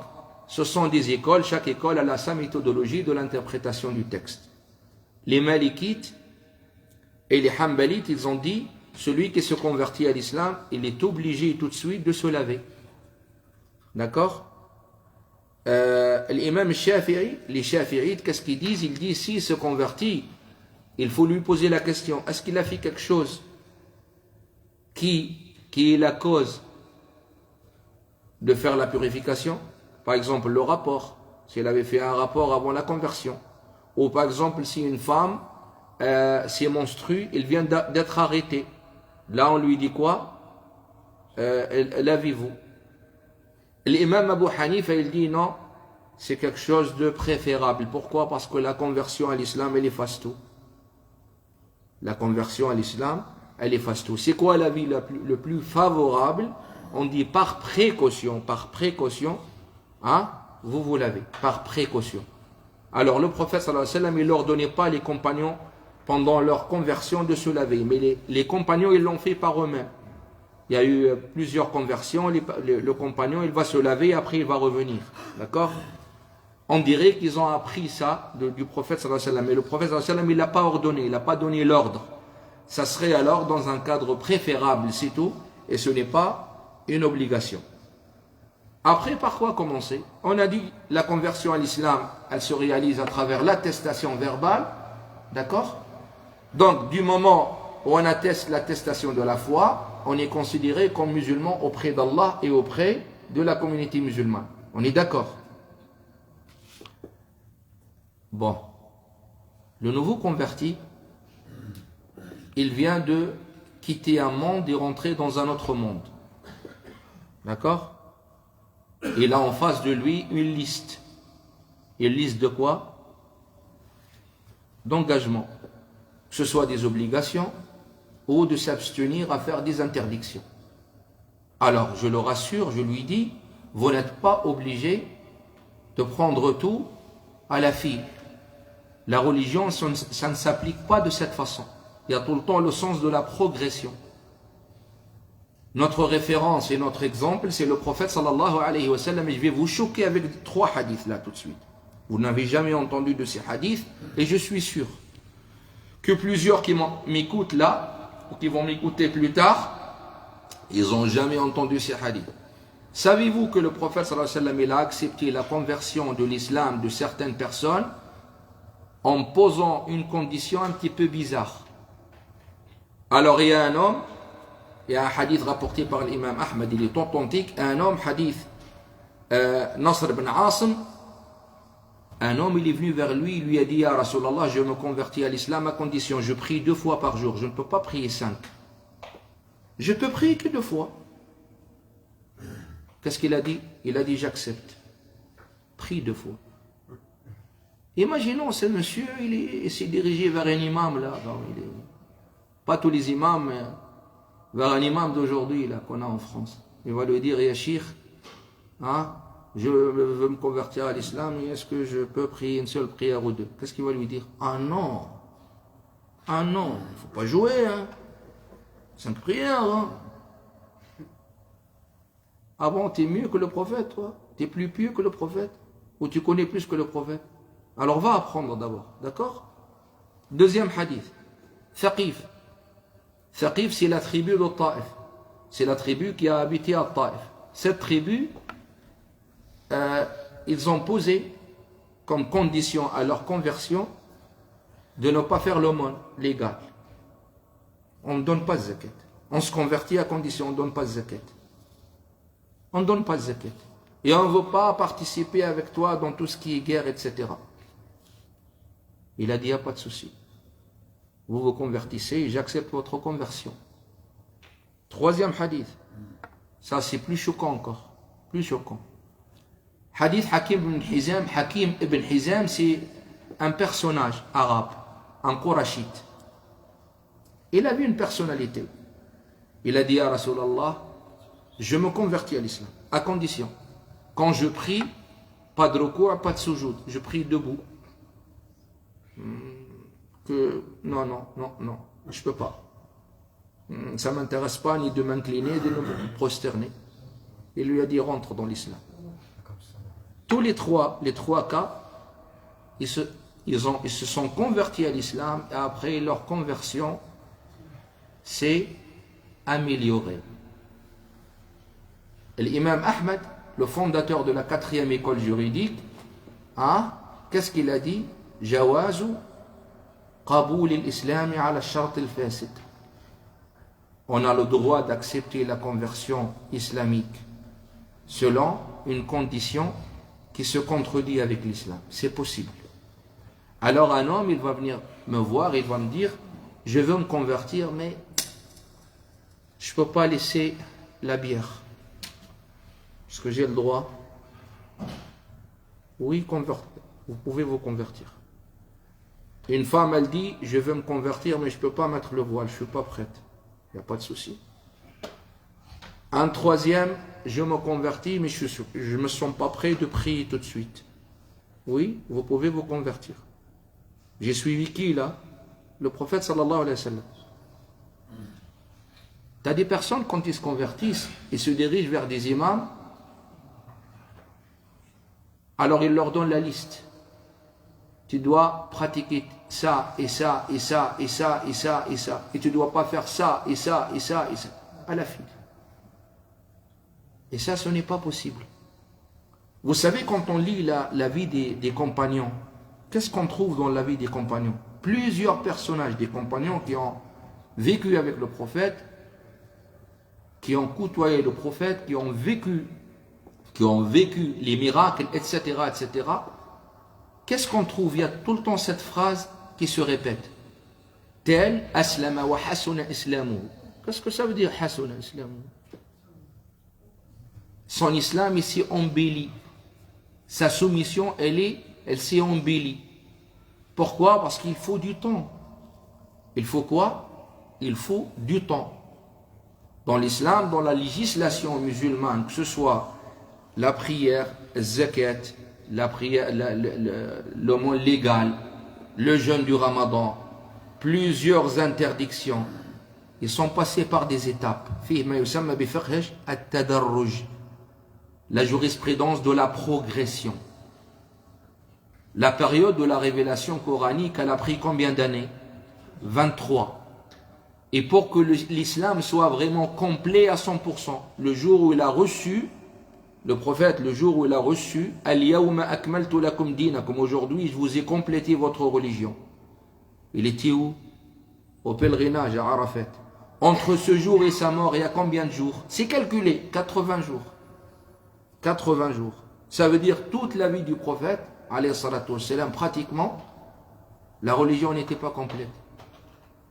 ce sont des écoles. Chaque école a sa méthodologie de l'interprétation du texte. Les Malikites et les Hanbalites, ils ont dit, celui qui se convertit à l'islam, il est obligé tout de suite de se laver. D'accord? L'imam Shafi'i, les Shafi'ites, qu'est-ce qu'ils disent? Ils disent, s'il se convertit, il faut lui poser la question, est-ce qu'il a fait quelque chose qui est la cause de faire la purification? Par exemple, le rapport, s'il avait fait un rapport avant la conversion. Ou par exemple, si une femme s'est menstruée, elle vient d'être arrêtée. Là, on lui dit quoi? Lavez-vous. L'imam Abu Hanifa, il dit non, c'est quelque chose de préférable. Pourquoi? Parce que la conversion à l'islam, elle efface tout. La conversion à l'islam, elle efface tout. C'est quoi l'avis le plus favorable? On dit par précaution, hein, vous vous lavez, par précaution. Alors le prophète sallallahu alayhi wa sallam, il ne leur donnait pas les compagnons pendant leur conversion de se laver. Mais les compagnons, ils l'ont fait par eux-mêmes. Il y a eu plusieurs conversions. Le compagnon, il va se laver et après il va revenir. D'accord? On dirait qu'ils ont appris ça du prophète sallallahu alayhi wa sallam. Mais le prophète sallallahu alayhi wa sallam, il ne l'a pas ordonné, il n'a pas donné l'ordre. ça serait alors dans un cadre préférable, c'est tout, et ce n'est pas une obligation. Après, par quoi commencer? On a dit la conversion à l'islam, elle se réalise à travers l'attestation verbale, d'accord? Donc, du moment où on atteste l'attestation de la foi, on est considéré comme musulman auprès d'Allah et auprès de la communauté musulmane. On est d'accord? Bon. Le nouveau converti, il vient de quitter un monde et rentrer dans un autre monde. D'accord? Il a en face de lui une liste. Une liste de quoi? D'engagement. Que ce soit des obligations ou de s'abstenir à faire des interdictions. Alors, je le rassure, je lui dis, vous n'êtes pas obligé de prendre tout à la fille. La religion, ça ne s'applique pas de cette façon. Il y a tout le temps le sens de la progression. Notre référence et notre exemple, c'est le prophète sallallahu alayhi wa sallam. Et je vais vous choquer avec 3 hadiths là tout de suite. Vous n'avez jamais entendu de ces hadiths. Et je suis sûr que plusieurs qui m'écoutent là, ou qui vont m'écouter plus tard, ils n'ont jamais entendu ces hadiths. Savez-vous que le prophète sallallahu alayhi wa sallam, il a accepté la conversion de l'islam de certaines personnes en posant une condition un petit peu bizarre? Alors il y a un homme, il y a un hadith rapporté par l'imam Ahmad, il est authentique, un homme, hadith Nasr ibn Asim, un homme il est venu vers lui, il lui a dit, ya Rasulallah, je me convertis à l'islam à condition, je prie 2 fois par jour, je ne peux pas prier 5. Je peux prier que 2 fois. Qu'est-ce qu'il a dit? Il a dit, j'accepte. Prie 2 fois. Imaginons, ce monsieur, il s'est dirigé vers un imam là, pas tous les imams, mais vers un imam d'aujourd'hui là qu'on a en France. Il va lui dire, ya Cheikh, hein, je veux me convertir à l'islam, est-ce que je peux prier une seule prière ou 2? Qu'est-ce qu'il va lui dire? Ah non, il ne faut pas jouer, hein. 5 prières, hein. Ah bon, t'es mieux que le prophète, toi? T'es plus pieux que le prophète? Ou tu connais plus que le prophète? Alors va apprendre d'abord, d'accord? Deuxième hadith, Thaqif. Thaqif, c'est la tribu de Taif. C'est la tribu qui a habité à Taif. Cette tribu, ils ont posé comme condition à leur conversion de ne pas faire l'aumône légale. On ne donne pas de zakat. On se convertit à condition, on ne donne pas de zakat. On ne donne pas de zakat. Et on ne veut pas participer avec toi dans tout ce qui est guerre, etc. Il a dit, il n'y a pas de souci. Vous vous convertissez et j'accepte votre conversion. 3e hadith. Ça, c'est plus choquant encore. Plus choquant. Hadith Hakim ibn Hizam. Hakim ibn Hizam, c'est un personnage arabe, un Qurashite. Il avait une personnalité. Il a dit à Rasulallah, je me convertis à l'islam, à condition. Quand je prie, pas de recours, pas de soujoud. Je prie debout. Non, je ne peux pas. Ça ne m'intéresse pas ni de m'incliner, ni de me prosterner. Il lui a dit, rentre dans l'islam. Tous les trois cas, ils se sont convertis à l'islam et après leur conversion s'est améliorée. L'imam Ahmad, le fondateur de la 4e école juridique, qu'est-ce qu'il a dit? Jawazu qaboul al-islam ala shart al-fasid. On a le droit d'accepter la conversion islamique selon une condition qui se contredit avec l'islam. C'est possible. Alors un homme, il va venir me voir, il va me dire, je veux me convertir, mais je ne peux pas laisser la bière. Est-ce que j'ai le droit? Oui, vous pouvez vous convertir. Une femme, elle dit, je veux me convertir, mais je ne peux pas mettre le voile, je ne suis pas prête. Il n'y a pas de souci. Un 3e, je me convertis, mais je ne me sens pas prêt de prier tout de suite. Oui, vous pouvez vous convertir. J'ai suivi qui là? Le prophète sallallahu alayhi wa sallam. Tu as des personnes, quand ils se convertissent, ils se dirigent vers des imams, alors ils leur donnent la liste. tu dois pratiquer ça, et ça, et ça, et ça, et ça, et ça. Et tu ne dois pas faire ça, et ça, et ça, et ça. À la fin. Et ça, ce n'est pas possible. Vous savez, quand on lit la vie des compagnons, qu'est-ce qu'on trouve dans la vie des compagnons? Plusieurs personnages des compagnons qui ont vécu avec le prophète, qui ont côtoyé le prophète, qui ont vécu les miracles, etc., etc. Qu'est-ce qu'on trouve? Il y a tout le temps cette phrase qui se répète. Tel aslama wa hasuna islamu. Qu'est-ce que ça veut dire hasuna islamu? Son islam il s'est embelli. Sa soumission, elle s'est embellie. Pourquoi? Parce qu'il faut du temps. Il faut quoi? Il faut du temps. Dans l'islam, dans la législation musulmane, que ce soit la prière, zakat, la prière, le mot légal, le jeûne du Ramadan, plusieurs interdictions, ils sont passés par des étapes. La jurisprudence de la progression. La période de la révélation coranique, elle a pris combien d'années? 23. Et pour que l'islam soit vraiment complet à 100%, le jour où il a reçu, le prophète, le jour où il a reçu, Al-Yawma akmaltu lakum dinakum, aujourd'hui je vous ai complété votre religion. Il était où? Au pèlerinage à Arafat. Entre ce jour et sa mort, il y a combien de jours? C'est calculé, 80 jours. 80 jours. Ça veut dire toute la vie du prophète, alayhi salatu wassalam, pratiquement, la religion n'était pas complète.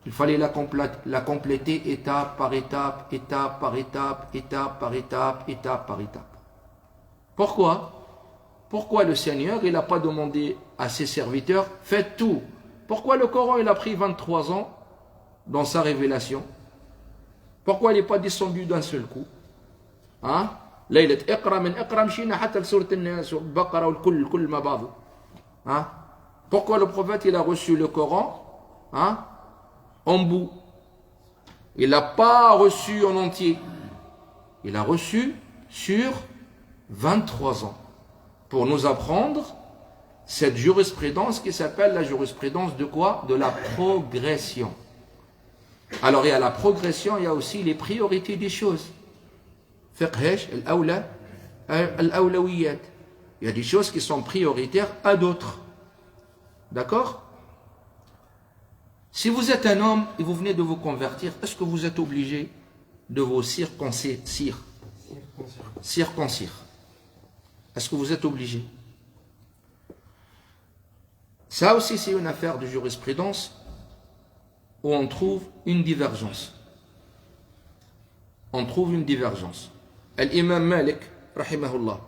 Il fallait la compléter étape par étape, étape par étape, étape par étape, étape par étape. Pourquoi? Pourquoi le Seigneur, il n'a pas demandé à ses serviteurs, faites tout? Pourquoi le Coran, il a pris 23 ans dans sa révélation? Pourquoi il n'est pas descendu d'un seul coup? Hein? ليلة اقرأ من اقرأ مشينا حتى لسورة الناس والبقرة والكل كل ما بعضه. Hein? Pourquoi le prophète il a reçu le Coran en bout? Il n'a pas reçu en entier. Il a reçu sur 23 ans pour nous apprendre cette jurisprudence qui s'appelle la jurisprudence de quoi? De la progression. Alors il y a la progression, il y a aussi les priorités des choses. Il y a des choses qui sont prioritaires à d'autres. D'accord? Si vous êtes un homme et vous venez de vous convertir, est-ce que vous êtes obligé de vous circoncire? Circoncire. Est-ce que vous êtes obligé? Ça aussi, c'est une affaire de jurisprudence où on trouve une divergence. On trouve une divergence. L'imam Malik, rahimahullah,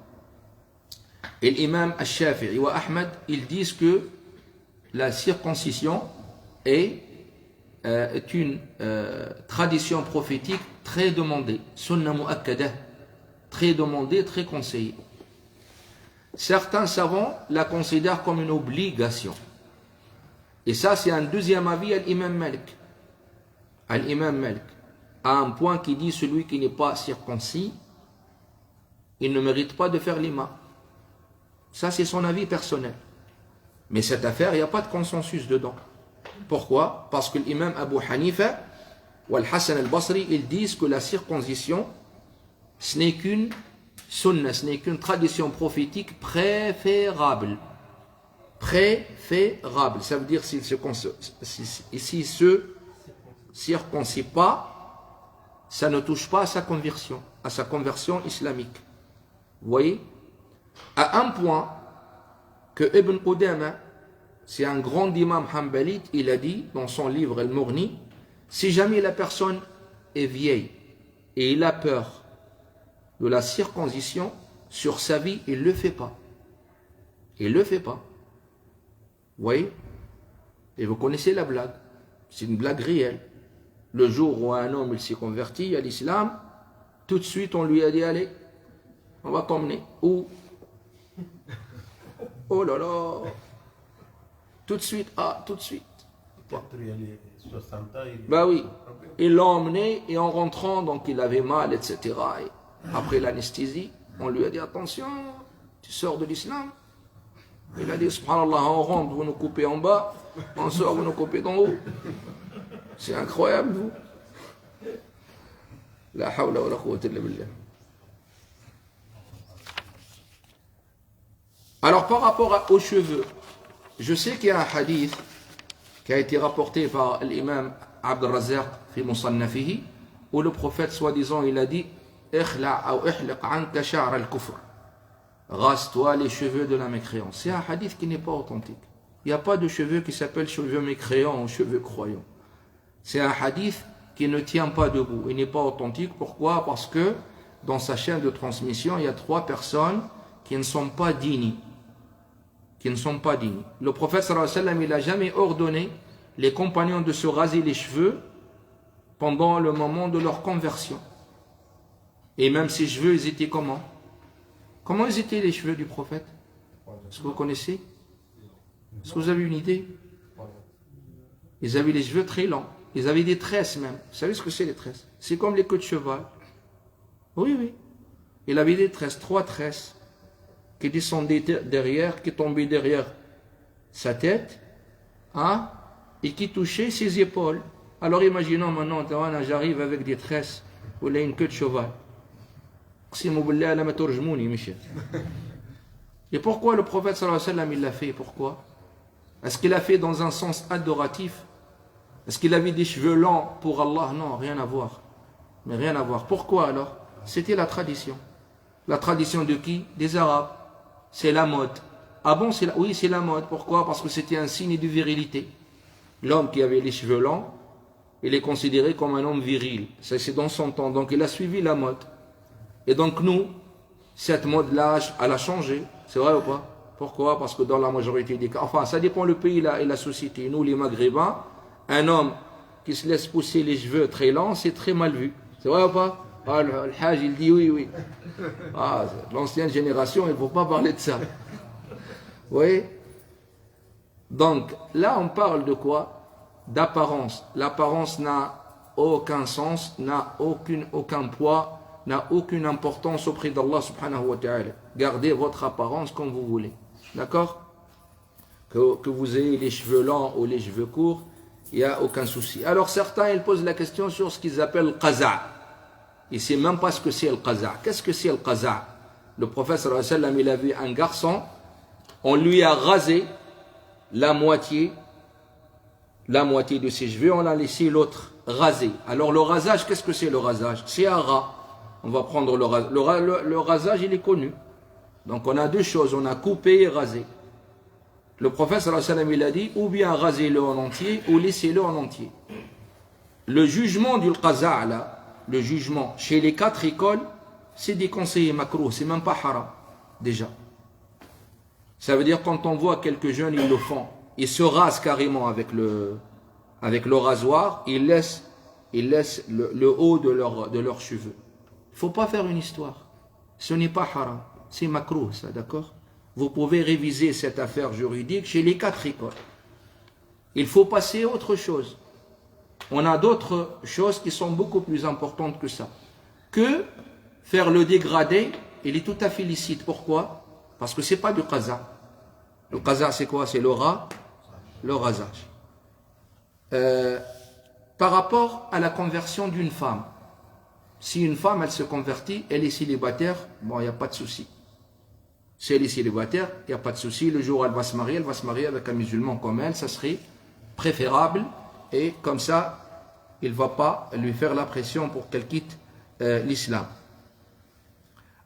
et l'imam Al-Shafi'i et Ahmed, ils disent que la circoncision est une tradition prophétique très demandée, sunna mu'akkadah, très demandée, très conseillée. Certains savants la considèrent comme une obligation. Et ça, c'est un deuxième avis à l'imam Malik. À l'imam Malik, à un point qui dit celui qui n'est pas circoncis, il ne mérite pas de faire l'imam. Ça, c'est son avis personnel. Mais cette affaire, il n'y a pas de consensus dedans. Pourquoi? Parce que l'imam Abu Hanifa ou Al-Hassan al-Basri, ils disent que la circoncision, ce n'est qu'une sunna, ce n'est qu'une tradition prophétique préférable. Préférable. Ça veut dire s'il se circoncit pas, ça ne touche pas à sa conversion islamique. Vous voyez? À un point que Ibn Qudama, c'est un grand imam hanbalite, il a dit dans son livre Al-Mughni, si jamais la personne est vieille et il a peur de la circoncision sur sa vie, il ne le fait pas. Il ne le fait pas. Vous voyez? Et vous connaissez la blague. C'est une blague réelle. Le jour où un homme s'est converti à l'islam, tout de suite on lui a dit, allez, on va t'emmener. Où? Oh là là! Tout de suite, tout de suite. Bah oui, ils l'ont emmené et en rentrant, donc il avait mal, etc. Et après l'anesthésie, on lui a dit attention, tu sors de l'islam. Il a dit, subhanallah, on rentre, vous nous coupez en bas, on sort, vous nous coupez d'en haut. C'est incroyable, vous. La hawla wa la quwwata illa billah. Alors, par rapport aux cheveux, je sais qu'il y a un hadith qui a été rapporté par l'imam Abd al-Razzaq fi Musannafihi, où le prophète, soi-disant, il a dit rase-toi les cheveux de la mécréance. C'est un hadith qui n'est pas authentique. Il n'y a pas de cheveux qui s'appellent cheveux mécréants ou cheveux croyants. C'est un hadith qui ne tient pas debout. Il n'est pas authentique. Pourquoi? Parce que dans sa chaîne de transmission, il y a 3 personnes qui ne sont pas dignes. Qui ne sont pas dignes. Le prophète sallallahu alayhi wa sallam, il n'a jamais ordonné les compagnons de se raser les cheveux pendant le moment de leur conversion. Et même ces cheveux, ils étaient comment? Comment ils étaient les cheveux du prophète? Est-ce que vous connaissez? Est-ce que vous avez une idée? Ils avaient les cheveux très longs. Ils avaient des tresses même. Vous savez ce que c'est les tresses? C'est comme les queues de cheval. Oui, oui. Il avait des tresses, 3 tresses qui descendaient derrière, qui tombaient derrière sa tête, hein, et qui touchaient ses épaules. Alors imaginons maintenant, j'arrive avec des tresses ou là une queue de cheval. Et pourquoi le prophète sallallahu alayhi wa sallam il l'a fait? Pourquoi? Est-ce qu'il l'a fait dans un sens adoratif? Est-ce qu'il avait des cheveux longs pour Allah? Non, rien à voir. Mais rien à voir. Pourquoi alors? C'était la tradition. La tradition de qui? Des Arabes. C'est la mode. Ah bon, oui, c'est la mode. Pourquoi? Parce que c'était un signe de virilité. L'homme qui avait les cheveux longs, il est considéré comme un homme viril. Ça, c'est dans son temps. Donc, il a suivi la mode. Et donc, nous, cette mode-là, elle a changé. C'est vrai ou pas? Pourquoi? Parce que dans la majorité des cas, enfin, ça dépend le pays et la société. Nous, les Maghrébins, un homme qui se laisse pousser les cheveux très longs, c'est très mal vu. C'est vrai ou pas? Ah, le Hajj, il dit oui, oui. Ah, l'ancienne génération, il ne faut pas parler de ça. Oui. Donc, là, on parle de quoi? D'apparence. L'apparence n'a aucun sens, n'a aucun poids, n'a aucune importance auprès d'Allah subhanahu wa ta'ala. Gardez votre apparence comme vous voulez. D'accord? Que vous ayez les cheveux longs ou les cheveux courts, il n'y a aucun souci. Alors certains, ils posent la question sur ce qu'ils appellent le qaza'. Ils ne savent même pas ce que c'est le qaza'. Qu'est-ce que c'est le qaza'? Le prophète sallallahu alayhi wa sallam, il a vu un garçon, on lui a rasé la moitié de ses cheveux, on a laissé l'autre rasé. Alors le rasage, qu'est-ce que c'est le rasage? C'est un ras. On va prendre le rasage. Le rasage, il est connu. Donc on a 2 choses, on a coupé et rasé. Le prophète sallallahu alayhi wa sallam, il a dit, ou bien rasez-le en entier, ou laissez-le en entier. Le jugement du qaza' là, le jugement chez les 4 écoles, c'est déconseillé makrouh, c'est même pas haram, déjà. Ça veut dire quand on voit quelques jeunes, ils le font, ils se rasent carrément avec le rasoir, ils laissent le haut de leurs cheveux. Il ne faut pas faire une histoire. Ce n'est pas haram, c'est makrouh ça, d'accord? Vous pouvez réviser cette affaire juridique chez les 4 écoles. Il faut passer à autre chose. On a d'autres choses qui sont beaucoup plus importantes que ça. Que faire le dégradé, il est tout à fait licite. Pourquoi? Parce que ce n'est pas du qaza'. Le qaza' c'est quoi? C'est le rasage. Par rapport à la conversion d'une femme, si une femme elle se convertit, elle est célibataire, bon, il n'y a pas de souci. Si elle est célibataire, il n'y a pas de souci. Le jour où elle va se marier avec un musulman comme elle, ça serait préférable. Et comme ça, il ne va pas lui faire la pression pour qu'elle quitte l'islam.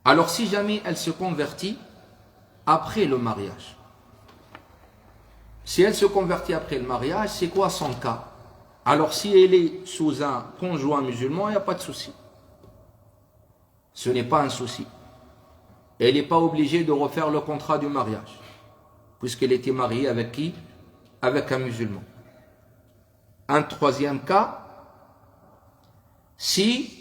Alors si jamais elle se convertit après le mariage, si elle se convertit après le mariage, c'est quoi son cas? Alors si elle est sous un conjoint musulman, il n'y a pas de souci. Ce n'est pas un souci. Elle n'est pas obligée de refaire le contrat du mariage, puisqu'elle était mariée avec qui? Avec un musulman. Un 3e cas, si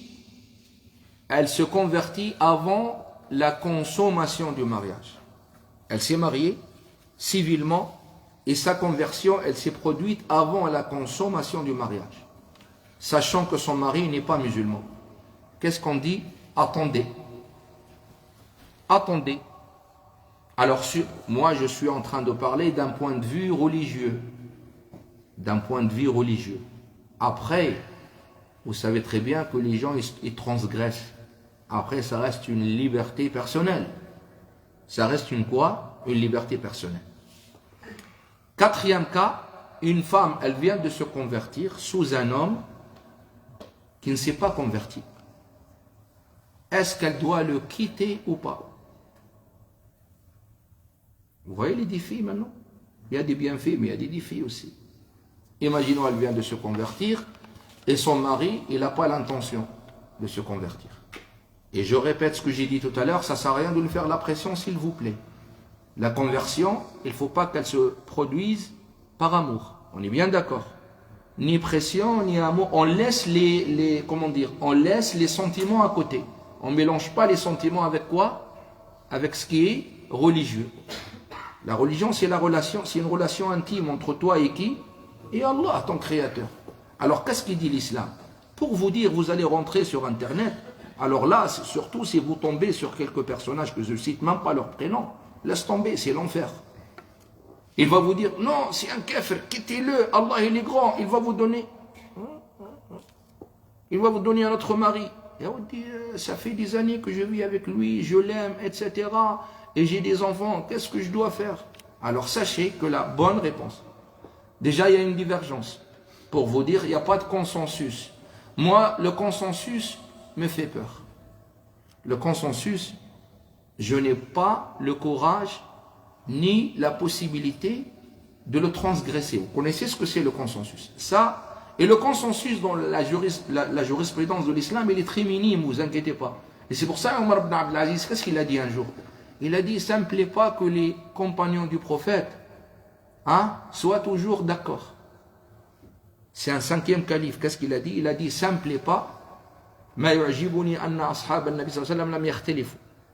elle se convertit avant la consommation du mariage. Elle s'est mariée civilement et sa conversion, elle s'est produite avant la consommation du mariage. Sachant que son mari n'est pas musulman. Qu'est-ce qu'on dit? Attendez. Attendez. Alors, moi, je suis en train de parler d'un point de vue religieux. D'un point de vue religieux. Après, vous savez très bien que les gens, ils transgressent. Après, ça reste une liberté personnelle. Ça reste une quoi? Une liberté personnelle. Quatrième cas, une femme, elle vient de se convertir sous un homme qui ne s'est pas converti. Est-ce qu'elle doit le quitter ou pas? Vous voyez les défis maintenant? Il y a des bienfaits, mais il y a des défis aussi. Imaginons, elle vient de se convertir et son mari, il n'a pas l'intention de se convertir. Et je répète ce que j'ai dit tout à l'heure, ça ne sert à rien de lui faire la pression, s'il vous plaît. La conversion, il ne faut pas qu'elle se produise par amour. On est bien d'accord. Ni pression, ni amour. On laisse on laisse les sentiments à côté. On ne mélange pas les sentiments avec quoi? Avec ce qui est religieux. La religion, c'est une relation intime entre toi et qui? Et Allah, ton créateur. Alors, qu'est-ce qu'il dit l'islam? Pour vous dire, vous allez rentrer sur Internet. Alors là, surtout si vous tombez sur quelques personnages que je ne cite même pas leur prénom, laisse tomber, c'est l'enfer. Il va vous dire, non, c'est un kafir, quittez-le, Allah il est grand, il va vous donner un autre mari. Et on dit, ça fait des années que je vis avec lui, je l'aime, etc. Et j'ai des enfants, qu'est-ce que je dois faire? Alors sachez que la bonne réponse, déjà il y a une divergence. Pour vous dire, il n'y a pas de consensus. Moi, le consensus me fait peur. Le consensus, je n'ai pas le courage ni la possibilité de le transgresser. Vous connaissez ce que c'est le consensus? Ça, et le consensus dans la jurisprudence de l'islam, il est très minime, vous inquiétez pas. Et c'est pour ça, Omar ibn Abdel Aziz, qu'est-ce qu'il a dit un jour? Il a dit, ça ne me plaît pas que les compagnons du prophète soient toujours d'accord. C'est un cinquième calife. Qu'est-ce qu'il a dit? Il a dit, ça ne me plaît pas.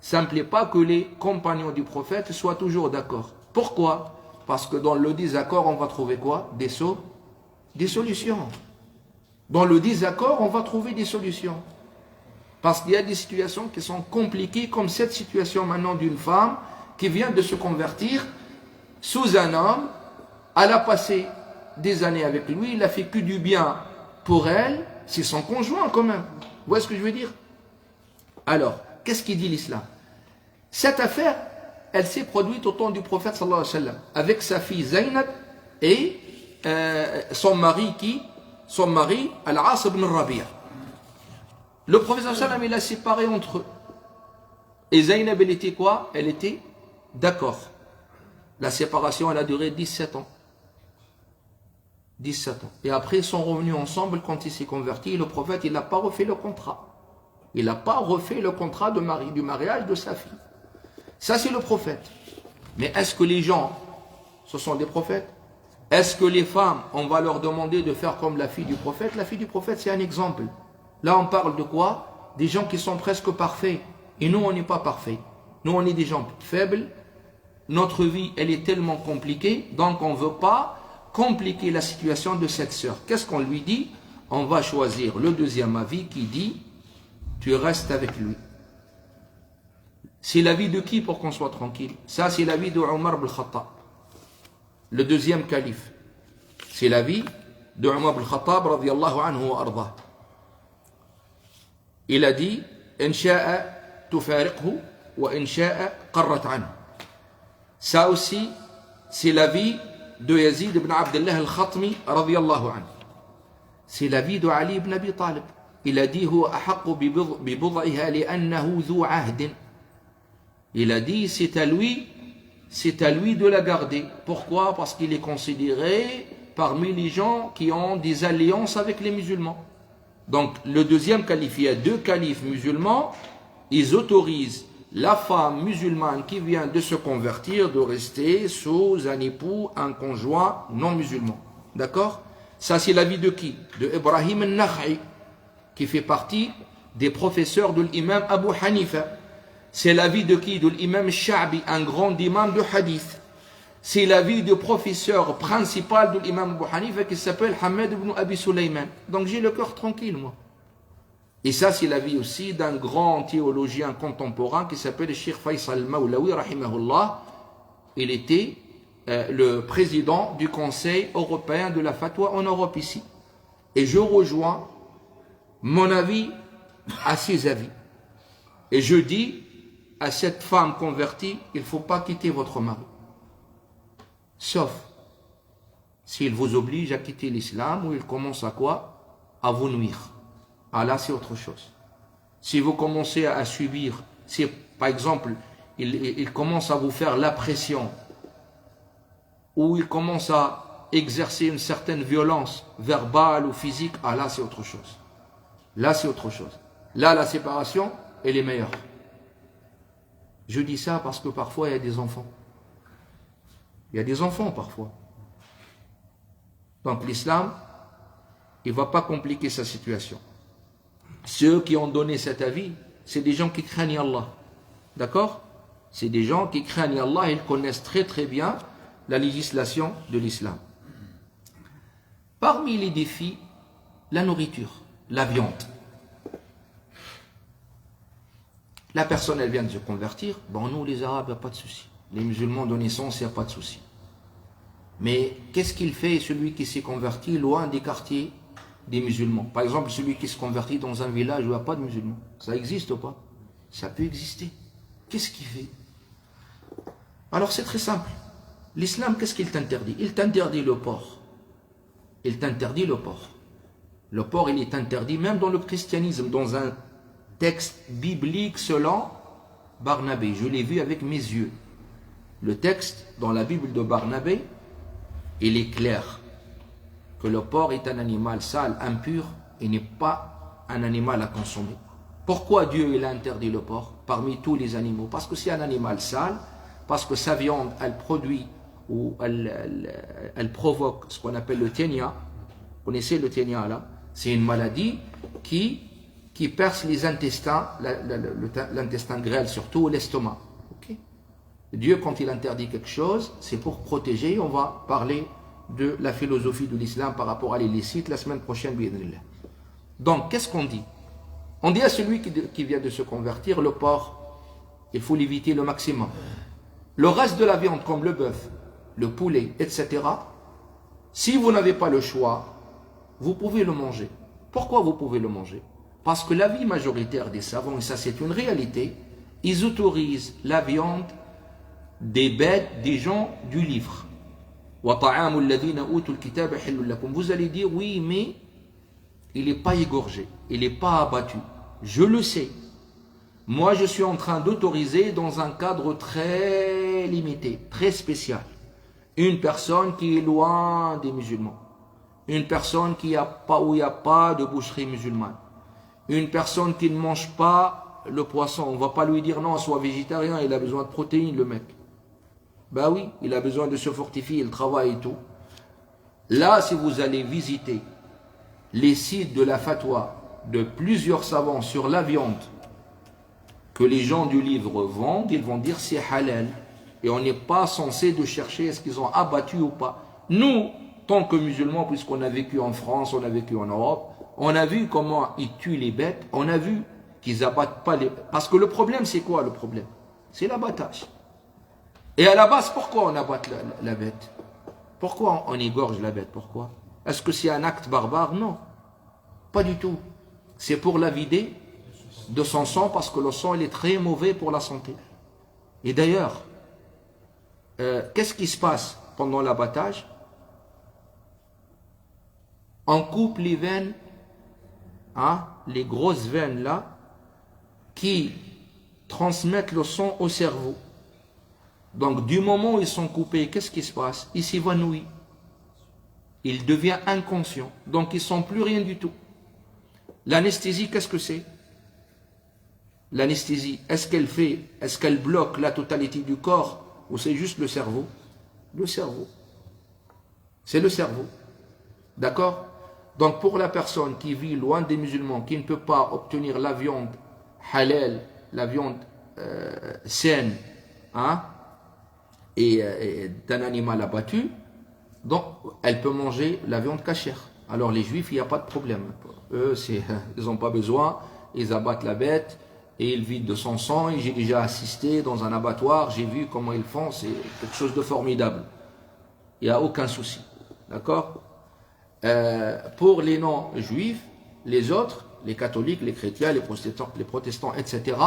Ça ne plaît pas que les compagnons du prophète soient toujours d'accord. Pourquoi? Parce que dans le désaccord, on va trouver quoi? Des solutions. Dans le désaccord, on va trouver des solutions. Parce qu'il y a des situations qui sont compliquées, comme cette situation maintenant d'une femme qui vient de se convertir sous un homme. Elle a passé des années avec lui, il a fait que du bien pour elle, c'est son conjoint quand même. Vous voyez ce que je veux dire? Alors, qu'est-ce qu'il dit l'islam? Cette affaire, elle s'est produite au temps du prophète sallallahu alayhi wa sallam, avec sa fille Zaynab et son mari Al-As ibn Rabi'a. Le prophète sallallahu alayhi wa sallam, il a séparé entre eux. Et Zaynab, elle était quoi? Elle était d'accord. La séparation, elle a duré 17 ans. 17 ans. Et après, ils sont revenus ensemble quand il s'est converti. Le prophète, il n'a pas refait le contrat. Il n'a pas refait le contrat du mariage de sa fille. Ça, c'est le prophète. Mais est-ce que les gens, ce sont des prophètes? Est-ce que les femmes, on va leur demander de faire comme la fille du prophète? La fille du prophète, c'est un exemple. Là, on parle de quoi? Des gens qui sont presque parfaits. Et nous, on n'est pas parfaits. Nous, on est des gens faibles. Notre vie, elle est tellement compliquée. Donc, on ne veut pas compliquer la situation de cette sœur. Qu'est-ce qu'on lui dit? On va choisir le deuxième avis qui dit, tu restes avec lui. C'est l'avis de qui pour qu'on soit tranquille? Ça, c'est l'avis de Omar ibn Khattab, le deuxième calife. C'est l'avis de Omar ibn Khattab, radiyallahu anhu wa arda. Il a dit, in sha'a tufariqhu wa in sha'a qarrat anhu. Ça aussi, c'est l'avis de Yazid ibn Abdullah al-Khatmi, radiyallahu anhu. C'est l'avis de Ali ibn Abi Talib. Il a dit, huwa ahaqqu bi bud'iha li'annahu dhu ahdin. Il a dit, c'est à lui de la garder. Pourquoi? Parce qu'il est considéré parmi les gens qui ont des alliances avec les musulmans. Donc, le deuxième calife, il y a deux califes musulmans, ils autorisent la femme musulmane qui vient de se convertir de rester sous un époux, un conjoint non musulman. D'accord? Ça, c'est l'avis de qui? De Ibrahim al-Nakha'i, qui fait partie des professeurs de l'imam Abu Hanifa. C'est l'avis de qui? De l'imam Sha'bi, un grand imam de hadith. C'est l'avis du professeur principal de l'imam Abu Hanifa qui s'appelle Hamad ibn Abi Sulayman. Donc j'ai le cœur tranquille, moi. Et ça, c'est l'avis aussi d'un grand théologien contemporain qui s'appelle Cheikh Faisal Maulawi, rahimahullah, il était le président du Conseil européen de la fatwa en Europe ici. Et je rejoins mon avis à ses avis. Et je dis à cette femme convertie, il ne faut pas quitter votre mari. Sauf s'il vous oblige à quitter l'islam ou il commence à quoi? À vous nuire. Ah là, c'est autre chose. Si vous commencez à subir, si par exemple, il commence à vous faire la pression ou il commence à exercer une certaine violence verbale ou physique, ah là, c'est autre chose. Là, c'est autre chose. Là, la séparation, elle est meilleure. Je dis ça parce que parfois, il y a des enfants. Il y a des enfants parfois. Donc l'islam, il ne va pas compliquer sa situation. Ceux qui ont donné cet avis, c'est des gens qui craignent Allah. D'accord? C'est des gens qui craignent Allah et ils connaissent très très bien la législation de l'islam. Parmi les défis, la nourriture, la viande. La personne, elle vient de se convertir. Bon, nous, les Arabes, il n'y a pas de souci. Les musulmans de naissance, il n'y a pas de souci. Mais qu'est-ce qu'il fait, celui qui s'est converti loin des quartiers des musulmans? Par exemple, celui qui se convertit dans un village où il n'y a pas de musulmans. Ça existe ou pas? Ça peut exister. Qu'est-ce qu'il fait? Alors, c'est très simple. L'islam, qu'est-ce qu'il t'interdit? Il t'interdit le porc. Il t'interdit le porc. Le porc, il est interdit même dans le christianisme, dans un texte biblique selon Barnabé. Je l'ai vu avec mes yeux. Le texte dans la Bible de Barnabé, il est clair que le porc est un animal sale, impur, et n'est pas un animal à consommer. Pourquoi Dieu il a interdit le porc parmi tous les animaux? Parce que c'est un animal sale, parce que sa viande, elle produit ou elle provoque ce qu'on appelle le ténia. Vous connaissez le ténia là? C'est une maladie qui perce les intestins, l'intestin grêle surtout, l'estomac. Okay? Dieu, quand il interdit quelque chose, c'est pour protéger. On va parler de la philosophie de l'islam par rapport à l'illicite la semaine prochaine. Donc, qu'est-ce qu'on dit? On dit à celui qui vient de se convertir, le porc, il faut l'éviter le maximum. Le reste de la viande, comme le bœuf, le poulet, etc., si vous n'avez pas le choix, vous pouvez le manger. Pourquoi vous pouvez le manger? Parce que l'avis majoritaire des savants, et ça c'est une réalité, ils autorisent la viande des bêtes, des gens du livre. Vous allez dire, oui, mais il n'est pas égorgé, il n'est pas abattu. Je le sais. Moi, je suis en train d'autoriser dans un cadre très limité, très spécial. Une personne qui est loin des musulmans. Une personne où il n'y a pas de boucherie musulmane. Une personne qui ne mange pas le poisson. On ne va pas lui dire non, sois végétarien, il a besoin de protéines, le mec. Ben oui, il a besoin de se fortifier, il travaille et tout. Là, si vous allez visiter les sites de la fatwa de plusieurs savants sur la viande que les gens du livre vendent, ils vont dire c'est halal. Et on n'est pas censé de chercher est-ce qu'ils ont abattu ou pas. Nous, tant que musulmans, puisqu'on a vécu en France, on a vécu en Europe, on a vu comment ils tuent les bêtes, on a vu qu'ils abattent pas les... Parce que le problème, c'est quoi le problème? C'est l'abattage. Et à la base, pourquoi on abatte la bête? Pourquoi on égorge la bête? Pourquoi? Est-ce que c'est un acte barbare? Non. Pas du tout. C'est pour la vider de son sang, parce que le sang, il est très mauvais pour la santé. Et d'ailleurs, qu'est-ce qui se passe pendant l'abattage? On coupe les veines, hein, les grosses veines là, qui transmettent le sang au cerveau. Donc du moment où ils sont coupés, qu'est-ce qui se passe? Il s'évanouit. Il devient inconscient. Donc ils ne sont plus rien du tout. L'anesthésie, qu'est-ce que c'est? L'anesthésie, est-ce qu'elle bloque la totalité du corps ou c'est juste le cerveau? Le cerveau. C'est le cerveau. D'accord? Donc pour la personne qui vit loin des musulmans, qui ne peut pas obtenir la viande halal, la viande saine, hein, et d'un animal abattu, donc elle peut manger la viande cachère. Alors les juifs, il n'y a pas de problème. Eux, ils n'ont pas besoin, ils abattent la bête et il vide de son sang, et j'ai déjà assisté dans un abattoir, j'ai vu comment ils font, c'est quelque chose de formidable. Il n'y a aucun souci. D'accord? Pour les non-juifs, les autres, les catholiques, les chrétiens, les protestants, etc.,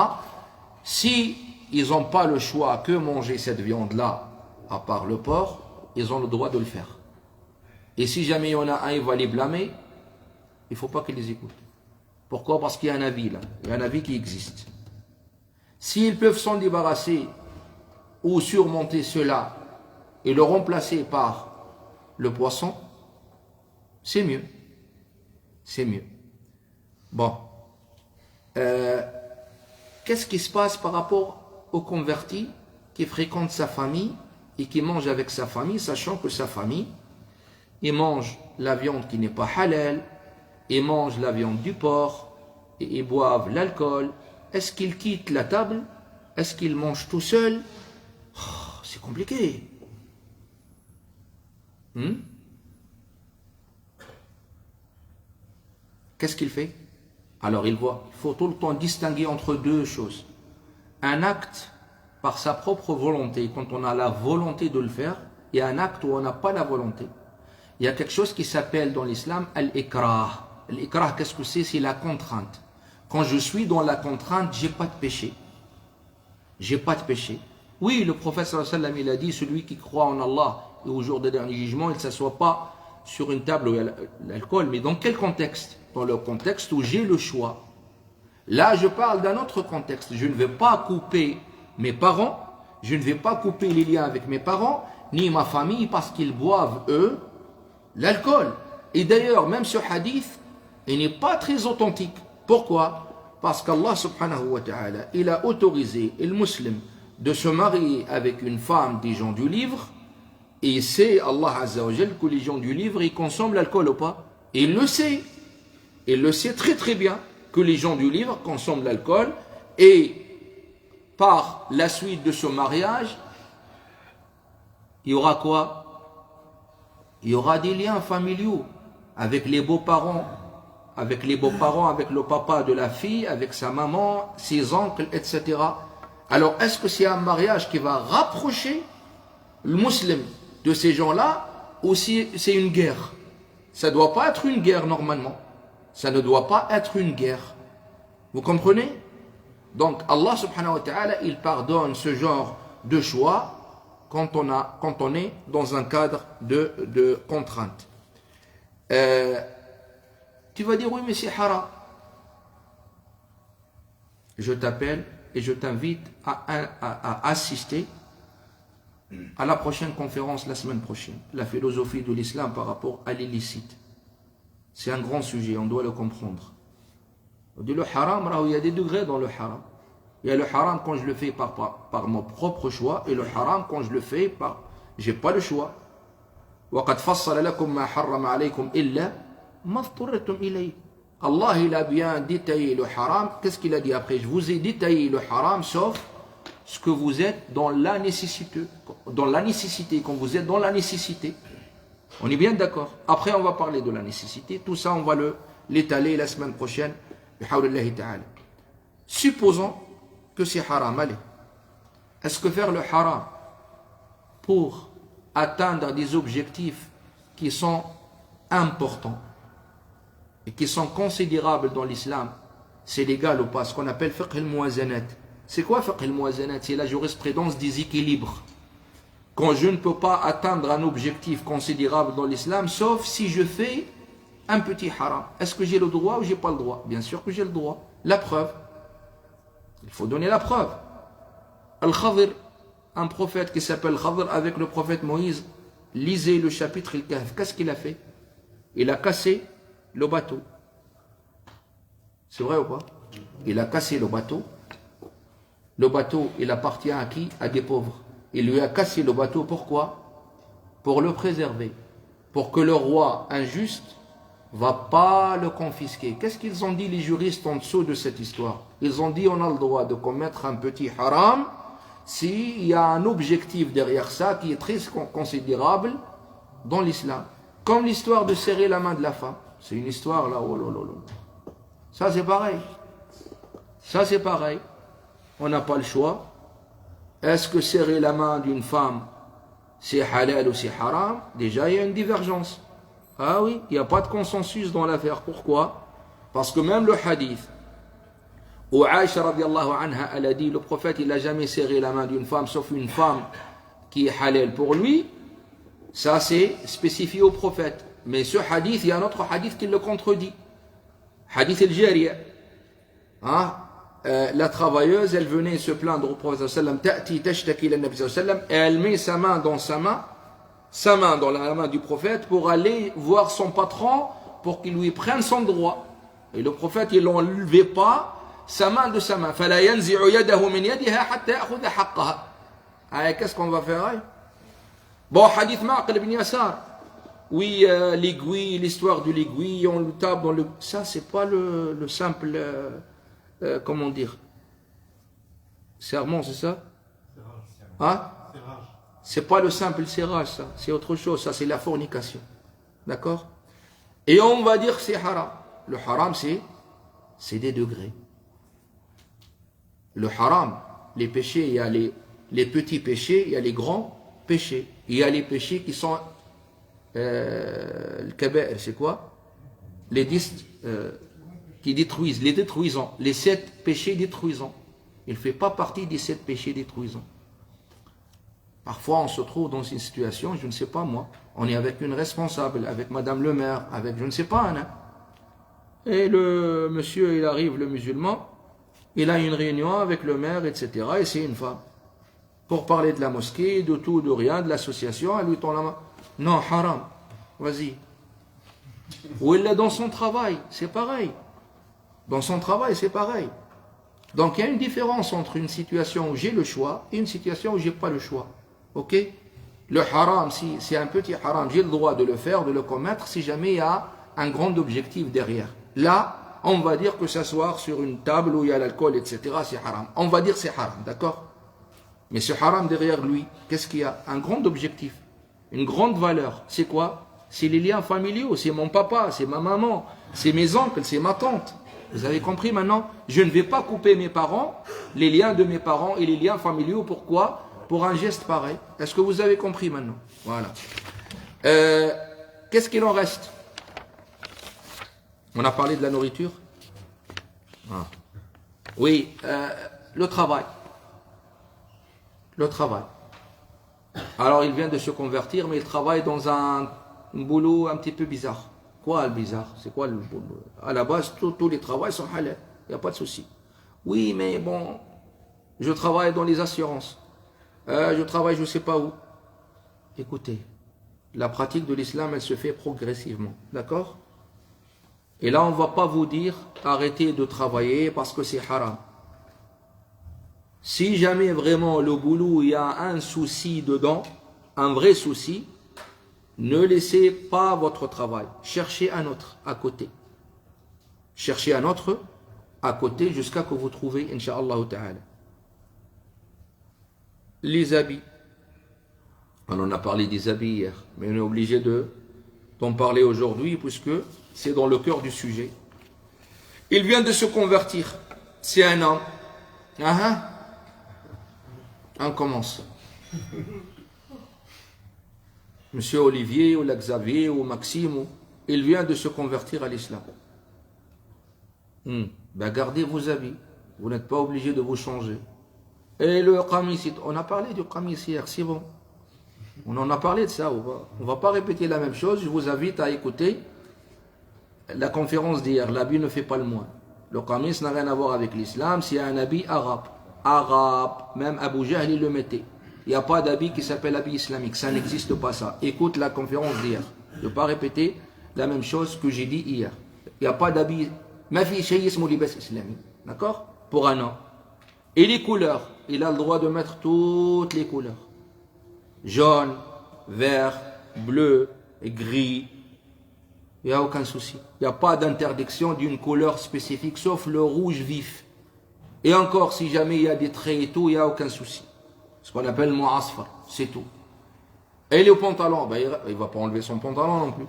si ils n'ont pas le choix que manger cette viande-là, à part le porc, ils ont le droit de le faire. Et si jamais il y en a un, il va les blâmer, il ne faut pas qu'ils les écoutent. Pourquoi? Parce qu'il y a un avis là, il y a un avis qui existe. S'ils peuvent s'en débarrasser ou surmonter cela et le remplacer par le poisson, c'est mieux. C'est mieux. Bon. Qu'est-ce qui se passe par rapport aux convertis qui fréquentent sa famille et qui mangent avec sa famille, sachant que sa famille, ils mangent la viande qui n'est pas halal, ils mangent la viande du porc, et ils boivent l'alcool. Est-ce qu'ils quittent la table? Est-ce qu'ils mangent tout seuls? Oh, c'est compliqué. Qu'est-ce qu'il fait? Alors il faut tout le temps distinguer entre deux choses. Un acte par sa propre volonté, quand on a la volonté de le faire, et un acte où on n'a pas la volonté. Il y a quelque chose qui s'appelle dans l'islam al-ikrah. L'ikrah, qu'est-ce que c'est? C'est la contrainte. Quand je suis dans la contrainte, j'ai pas de péché. J'ai pas de péché. Oui, le prophète sallallahu alayhi wa sallam, il a dit, celui qui croit en Allah et au jour du dernier jugement, il ne s'assoit pas sur une table où il y a l'alcool. Mais dans quel contexte? Dans le contexte où j'ai le choix. Là, je parle d'un autre contexte. Je ne vais pas couper mes parents, je ne vais pas couper les liens avec mes parents, ni ma famille, parce qu'ils boivent, eux, l'alcool. Et d'ailleurs, même ce hadith, il n'est pas très authentique. Pourquoi? Parce qu'Allah subhanahu wa ta'ala, il a autorisé les musulmans de se marier avec une femme des gens du livre, et c'est Allah azza wa jal que les gens du livre, ils consomment l'alcool ou pas? Et il le sait. Il le sait très très bien que les gens du livre consomment l'alcool, et par la suite de ce mariage, il y aura quoi? Il y aura des liens familiaux avec les beaux-parents, avec le papa de la fille, avec sa maman, ses oncles, etc. Alors, est-ce que c'est un mariage qui va rapprocher le musulman de ces gens-là, ou si c'est une guerre? Ça ne doit pas être une guerre normalement. Ça ne doit pas être une guerre. Vous comprenez? Donc, Allah subhanahu wa ta'ala, il pardonne ce genre de choix quand on est dans un cadre de contrainte. Tu vas dire, oui, mais c'est haram. Je t'appelle et je t'invite à assister à la prochaine conférence la semaine prochaine. La philosophie de l'islam par rapport à l'illicite. C'est un grand sujet, on doit le comprendre. On dit le haram, il y a des degrés dans le haram. Il y a le haram quand je le fais par mon propre choix, et le haram quand je le fais par... J'ai pas le choix. وَقَدْ فَصَّلَ لَكُمْ مَا حَرَّمَ عَلَيْكُمْ إِلَّا مَا اضْطُرِّرْتُمْ إِلَيْهِ. Allah, il a bien détaillé le haram. Qu'est-ce qu'il a dit après? Je vous ai détaillé le haram, sauf ce que vous êtes dans la nécessité. Dans la nécessité, quand vous êtes dans la nécessité. On est bien d'accord. Après, on va parler de la nécessité. Tout ça, on va l'étaler la semaine prochaine. Supposons que c'est haram. Allez. Est-ce que faire le haram pour atteindre des objectifs qui sont importants et qui sont considérables dans l'islam, c'est légal ou pas? Ce qu'on appelle fiqh al-muwazanat. C'est quoi fiqh al-muwazanat? C'est la jurisprudence des équilibres. Quand je ne peux pas atteindre un objectif considérable dans l'islam, sauf si je fais un petit haram. Est-ce que j'ai le droit ou j'ai pas le droit? Bien sûr que j'ai le droit. La preuve. Il faut donner la preuve. Al-Khadir, un prophète qui s'appelle Khadir avec le prophète Moïse, lisez le chapitre Al-Kahf. Qu'est-ce qu'il a fait? Il a cassé le bateau. C'est vrai ou pas? Il a cassé le bateau. Le bateau, il appartient à qui? À des pauvres. Il lui a cassé le bateau. Pourquoi? Pour le préserver. Pour que le roi injuste ne va pas le confisquer. Qu'est-ce qu'ils ont dit les juristes en dessous de cette histoire? Ils ont dit on a le droit de commettre un petit haram s'il y a un objectif derrière ça qui est très considérable dans l'islam. Comme l'histoire de serrer la main de la femme. C'est une histoire là, oh là là là. Ça c'est pareil. Ça c'est pareil. On n'a pas le choix. Est-ce que serrer la main d'une femme, c'est halal ou c'est haram? Déjà, il y a une divergence. Ah oui, il n'y a pas de consensus dans l'affaire. Pourquoi? Parce que même le hadith, où Aïcha radiallahu anha, elle a dit, le prophète, il n'a jamais serré la main d'une femme, sauf une femme qui est halal pour lui. Ça, c'est spécifié au prophète. Mais ce hadith, il y a un autre hadith qui le contredit. Hadith al-Jariya. Hein? La travailleuse, elle venait se plaindre au prophète sallam, ta'ti tashtaki la nabi sallam, et elle met sa main dans la main du prophète pour aller voir son patron pour qu'il lui prenne son droit. Et le prophète, il n'enlevait pas sa main de sa main. فَلَا يَنْزِعُ يَدَهُ مِنْ يَدِهَا حَتَّى يَأْخُذَ حَقَّهَا. Qu'est-ce qu'on va faire? Bon, hadith Ma'qil ibn Yasar. Oui, l'aiguille, l'histoire de l'aiguille, on le tape dans le... Ça, c'est pas le simple... comment dire? Serment, c'est ça? Hein? C'est pas le simple serrage, ça. C'est autre chose. Ça, c'est la fornication. D'accord? Et on va dire que c'est haram. Le haram, c'est des degrés. Le haram, les péchés, il y a les petits péchés, il y a les grands péchés. Il y a les péchés qui sont... le kaba'ir, c'est quoi? Les 10... qui détruisent, les détruisants, les 7 péchés détruisants. Il ne fait pas partie des 7 péchés détruisants. Parfois, on se trouve dans une situation, je ne sais pas moi, on est avec une responsable, avec madame le maire, avec je ne sais pas, hein. Et le monsieur, il arrive, le musulman, il a une réunion avec le maire, etc. Et c'est une femme. Pour parler de la mosquée, de tout, de rien, de l'association, elle lui tend la main. Non, haram, vas-y. Ou elle est dans son travail, c'est pareil. Dans son travail, c'est pareil. Donc, il y a une différence entre une situation où j'ai le choix et une situation où je n'ai pas le choix. Ok? Le haram, si c'est un petit haram, j'ai le droit de le faire, de le commettre, si jamais il y a un grand objectif derrière. Là, on va dire que s'asseoir sur une table où il y a l'alcool, etc., c'est haram. On va dire c'est haram, d'accord? Mais ce haram derrière lui, qu'est-ce qu'il y a? Un grand objectif, une grande valeur. C'est quoi? C'est les liens familiaux, c'est mon papa, c'est ma maman, c'est mes oncles, c'est ma tante. Vous avez compris maintenant? Je ne vais pas couper mes parents, les liens de mes parents et les liens familiaux. Pourquoi? Pour un geste pareil. Est-ce que vous avez compris maintenant? Voilà. Qu'est-ce qu'il en reste? On a parlé de la nourriture. Ah. Oui, le travail. Le travail. Alors il vient de se convertir, mais il travaille dans un boulot un petit peu bizarre. Quoi le bizarre? C'est quoi le boulot? À la base, tous les travails sont halal. Il n'y a pas de souci. Oui, mais bon, je travaille dans les assurances. Je travaille je ne sais pas où. Écoutez, la pratique de l'islam, elle se fait progressivement. D'accord? Et là, on ne va pas vous dire arrêtez de travailler parce que c'est haram. Si jamais vraiment le boulot, il y a un souci dedans, un vrai souci, ne laissez pas votre travail. Cherchez un autre à côté. Cherchez un autre à côté jusqu'à que vous trouviez, Inch'Allah ta'ala. Les habits. On en a parlé des habits hier, mais on est obligé d'en parler aujourd'hui puisque c'est dans le cœur du sujet. Il vient de se convertir. C'est un homme. On commence. Monsieur Olivier, ou la Xavier, ou Maxime, il vient de se convertir à l'islam. Ben gardez vos habits. Vous n'êtes pas obligé de vous changer. Et le qamis, on a parlé du qamis hier, c'est bon. On en a parlé de ça. On ne va pas répéter la même chose. Je vous invite à écouter la conférence d'hier. L'habit ne fait pas le moins. Le qamis n'a rien à voir avec l'islam. C'est un habit arabe. Arabe. Même Abu Jahl, il le mettait. Il n'y a pas d'habit qui s'appelle habit islamique. Ça n'existe pas ça. Écoute la conférence d'hier. Je ne vais pas répéter la même chose que j'ai dit hier. Il n'y a pas d'habit. Ma fille, chez ismu libas islami. D'accord? Pour un homme. Et les couleurs. Il a le droit de mettre toutes les couleurs. Jaune, vert, bleu, gris. Il n'y a aucun souci. Il n'y a pas d'interdiction d'une couleur spécifique, sauf le rouge vif. Et encore, si jamais il y a des traits et tout, il n'y a aucun souci. Ce qu'on appelle le mu'asfar, c'est tout. Et le pantalon, ben, il ne va pas enlever son pantalon non plus.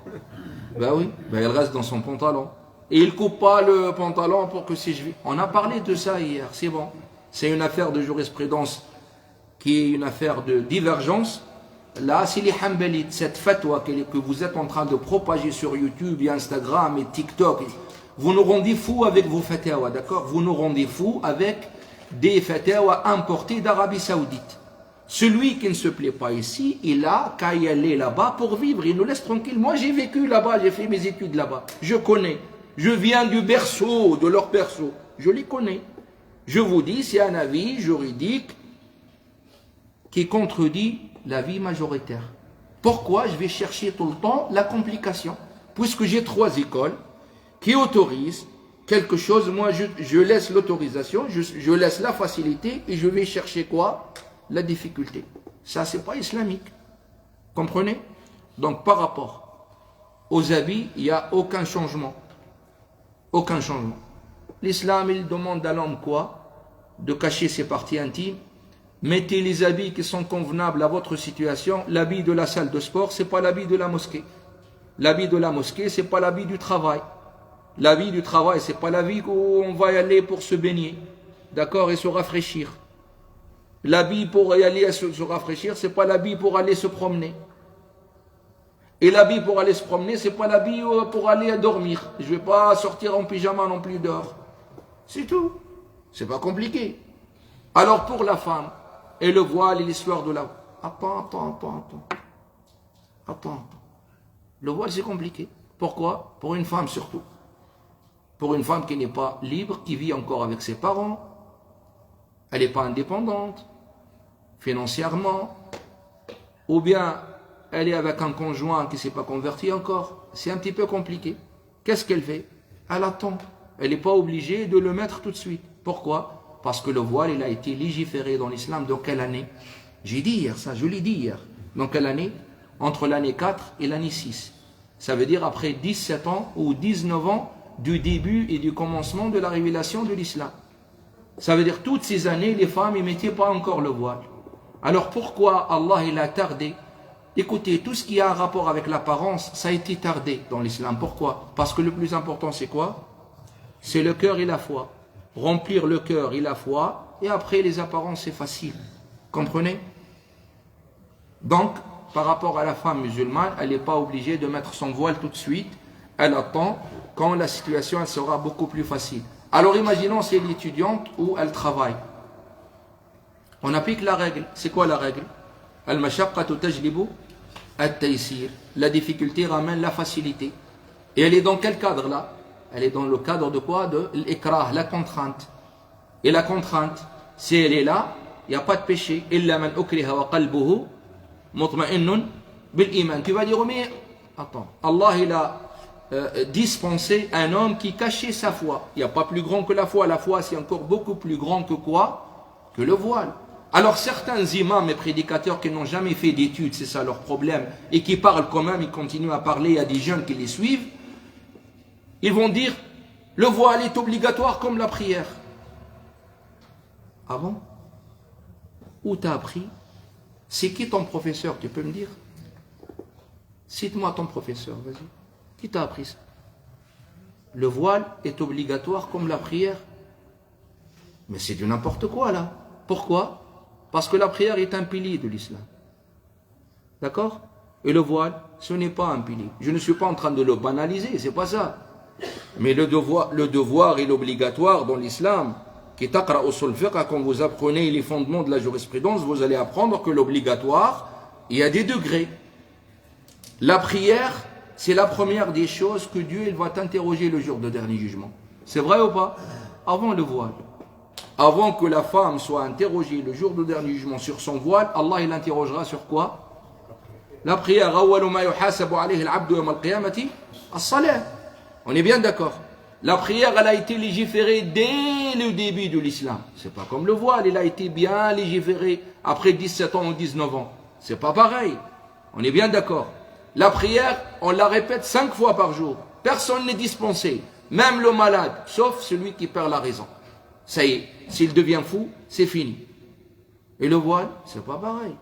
Ben oui, ben, il reste dans son pantalon. Et il coupe pas le pantalon pour que si je... On a parlé de ça hier, c'est bon. C'est une affaire de jurisprudence qui est une affaire de divergence. Là, c'est les Hanbalites, cette fatwa que vous êtes en train de propager sur YouTube et Instagram et TikTok. Vous nous rendez fous avec vos fatwas, d'accord? Vous nous rendez fous avec des fatwas importés d'Arabie Saoudite. Celui qui ne se plaît pas ici, il a qu'à y aller là-bas pour vivre. Il nous laisse tranquille. Moi, j'ai vécu là-bas, j'ai fait mes études là-bas. Je connais. Je viens du berceau, de leur berceau. Je les connais. Je vous dis, c'est un avis juridique qui contredit l'avis majoritaire. Pourquoi je vais chercher tout le temps la complication? Puisque j'ai 3 écoles qui autorisent quelque chose, moi je laisse l'autorisation, je laisse la facilité et je vais chercher quoi? La difficulté. Ça, c'est pas islamique. Comprenez? Donc, par rapport aux habits, il n'y a aucun changement. Aucun changement. L'islam, il demande à l'homme quoi? De cacher ses parties intimes. Mettez les habits qui sont convenables à votre situation. L'habit de la salle de sport, ce n'est pas l'habit de la mosquée. L'habit de la mosquée, ce n'est pas l'habit du travail. L'habit du travail, ce n'est pas l'habit où on va y aller pour se baigner. D'accord? Et se rafraîchir. L'habit pour y aller se rafraîchir, ce n'est pas l'habit pour aller se promener. Et l'habit pour aller se promener, ce n'est pas l'habit pour aller dormir. Je ne vais pas sortir en pyjama non plus dehors. C'est tout. C'est pas compliqué. Alors pour la femme, et le voile et l'histoire de la... Attends. Le voile c'est compliqué. Pourquoi? Pour une femme surtout. Pour une femme qui n'est pas libre, qui vit encore avec ses parents. Elle n'est pas indépendante, financièrement. Ou bien elle est avec un conjoint qui ne s'est pas converti encore. C'est un petit peu compliqué. Qu'est-ce qu'elle fait? Elle attend. Elle n'est pas obligée de le mettre tout de suite. Pourquoi? Parce que le voile, il a été légiféré dans l'islam. Dans quelle année? J'ai dit hier ça, je l'ai dit hier. Dans quelle année? Entre l'année 4 et l'année 6. Ça veut dire après 17 ans ou 19 ans du début et du commencement de la révélation de l'islam. Ça veut dire toutes ces années, les femmes ne mettaient pas encore le voile. Alors pourquoi Allah il a tardé? Écoutez, tout ce qui a un rapport avec l'apparence, ça a été tardé dans l'islam. Pourquoi? Parce que le plus important c'est quoi? C'est le cœur et la foi. Remplir le cœur et la foi, et après les apparences c'est facile. Comprenez? Donc, par rapport à la femme musulmane, elle n'est pas obligée de mettre son voile tout de suite. Elle attend quand la situation elle sera beaucoup plus facile. Alors imaginons c'est l'étudiante où elle travaille. On applique la règle. C'est quoi la règle? Al-mashaqqatu tajlibu at-taysir. La difficulté ramène la facilité. Et elle est dans quel cadre là? Elle est dans le cadre de quoi? De l'ikrah, la contrainte. Et la contrainte, si elle est là, il n'y a pas de péché. Illa man ukriha wa qalbuhu mutma'innun bil iman. Tu vas dire, mais attends, Allah il a dispensé un homme qui cachait sa foi. Il n'y a pas plus grand que la foi. La foi c'est encore beaucoup plus grand que quoi? Que le voile. Alors certains imams et prédicateurs qui n'ont jamais fait d'études, c'est ça leur problème, et qui parlent quand même, ils continuent à parler à des jeunes qui les suivent, ils vont dire, le voile est obligatoire comme la prière. Ah bon? Où t'as appris? C'est qui ton professeur, tu peux me dire? Cite-moi ton professeur, vas-y. Qui t'a appris ça? Le voile est obligatoire comme la prière. Mais c'est du n'importe quoi là. Pourquoi? Parce que la prière est un pilier de l'islam. D'accord? Et le voile, ce n'est pas un pilier. Je ne suis pas en train de le banaliser, c'est pas ça. Mais le devoir et l'obligatoire dans l'islam, qui est taqra usul fiqh, quand vous apprenez les fondements de la jurisprudence, vous allez apprendre que l'obligatoire, il y a des degrés. La prière, c'est la première des choses que Dieu il va t'interroger le jour de dernier jugement. C'est vrai ou pas? Avant le voile. Avant que la femme soit interrogée le jour de dernier jugement sur son voile, Allah il l'interrogera sur quoi? La prière. On est bien d'accord. La prière, elle a été légiférée dès le début de l'islam. C'est pas comme le voile, il a été bien légiféré après 17 ans ou 19 ans. C'est pas pareil. On est bien d'accord. La prière, on la répète 5 fois par jour. Personne n'est dispensé. Même le malade, sauf celui qui perd la raison. Ça y est, s'il devient fou, c'est fini. Et le voile, c'est pas pareil.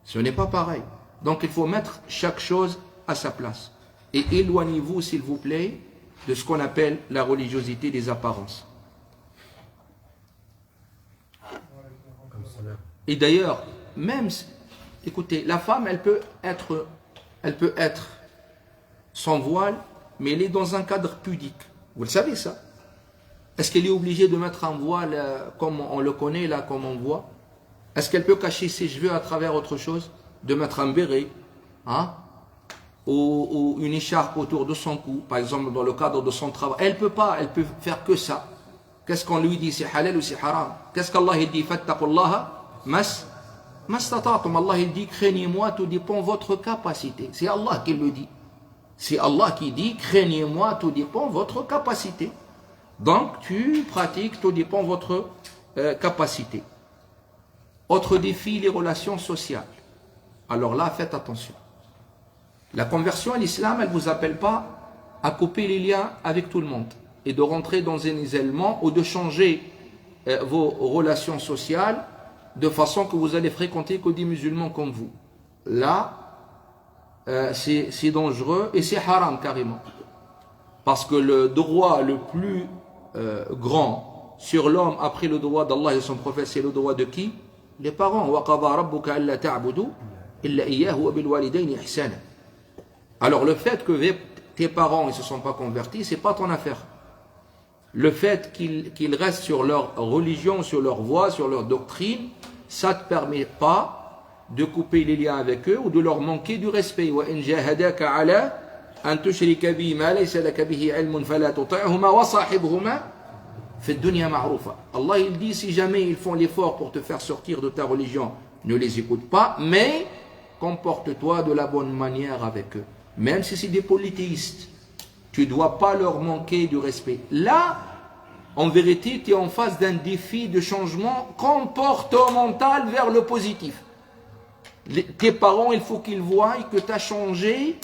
Ce n'est pas pareil. Donc il faut mettre chaque chose à sa place. Et éloignez-vous, s'il vous plaît, de ce qu'on appelle la religiosité des apparences. Et d'ailleurs, même, écoutez, la femme, elle peut être sans voile, mais elle est dans un cadre pudique. Vous le savez ça? Est-ce qu'elle est obligée de mettre un voile comme on le connaît là, comme on voit? Est-ce qu'elle peut cacher ses cheveux à travers autre chose? De mettre un béret, hein? Ou une écharpe autour de son cou, par exemple dans le cadre de son travail. Elle peut pas, elle peut faire que ça. Qu'est-ce qu'on lui dit? C'est halal ou c'est haram? Qu'est-ce qu'Allah il dit? Fattaqullaha mastata'tum. Allah il dit craignez-moi, tout dépend de votre capacité. C'est Allah qui le dit. C'est Allah qui dit craignez-moi, tout dépend de votre capacité. Donc tu pratiques, tout dépend de votre capacité. Autre défi, les relations sociales. Alors là, faites attention. La conversion à l'islam, elle ne vous appelle pas à couper les liens avec tout le monde et de rentrer dans un isolement ou de changer vos relations sociales de façon que vous allez fréquenter que des musulmans comme vous. Là, c'est dangereux et c'est haram carrément. Parce que le droit le plus grand sur l'homme après le droit d'Allah et son prophète, c'est le droit de qui? Les parents. Alors le fait que tes parents ne se sont pas convertis, c'est pas ton affaire. Le fait qu'ils restent sur leur religion, sur leur voie, sur leur doctrine, ça ne te permet pas de couper les liens avec eux ou de leur manquer du respect. Allah il dit si jamais ils font l'effort pour te faire sortir de ta religion, ne les écoute pas, mais comporte-toi de la bonne manière avec eux. Même si c'est des polythéistes, tu ne dois pas leur manquer du respect. Là, en vérité, tu es en face d'un défi de changement comportemental vers le positif. Tes parents, il faut qu'ils voient que tu as changé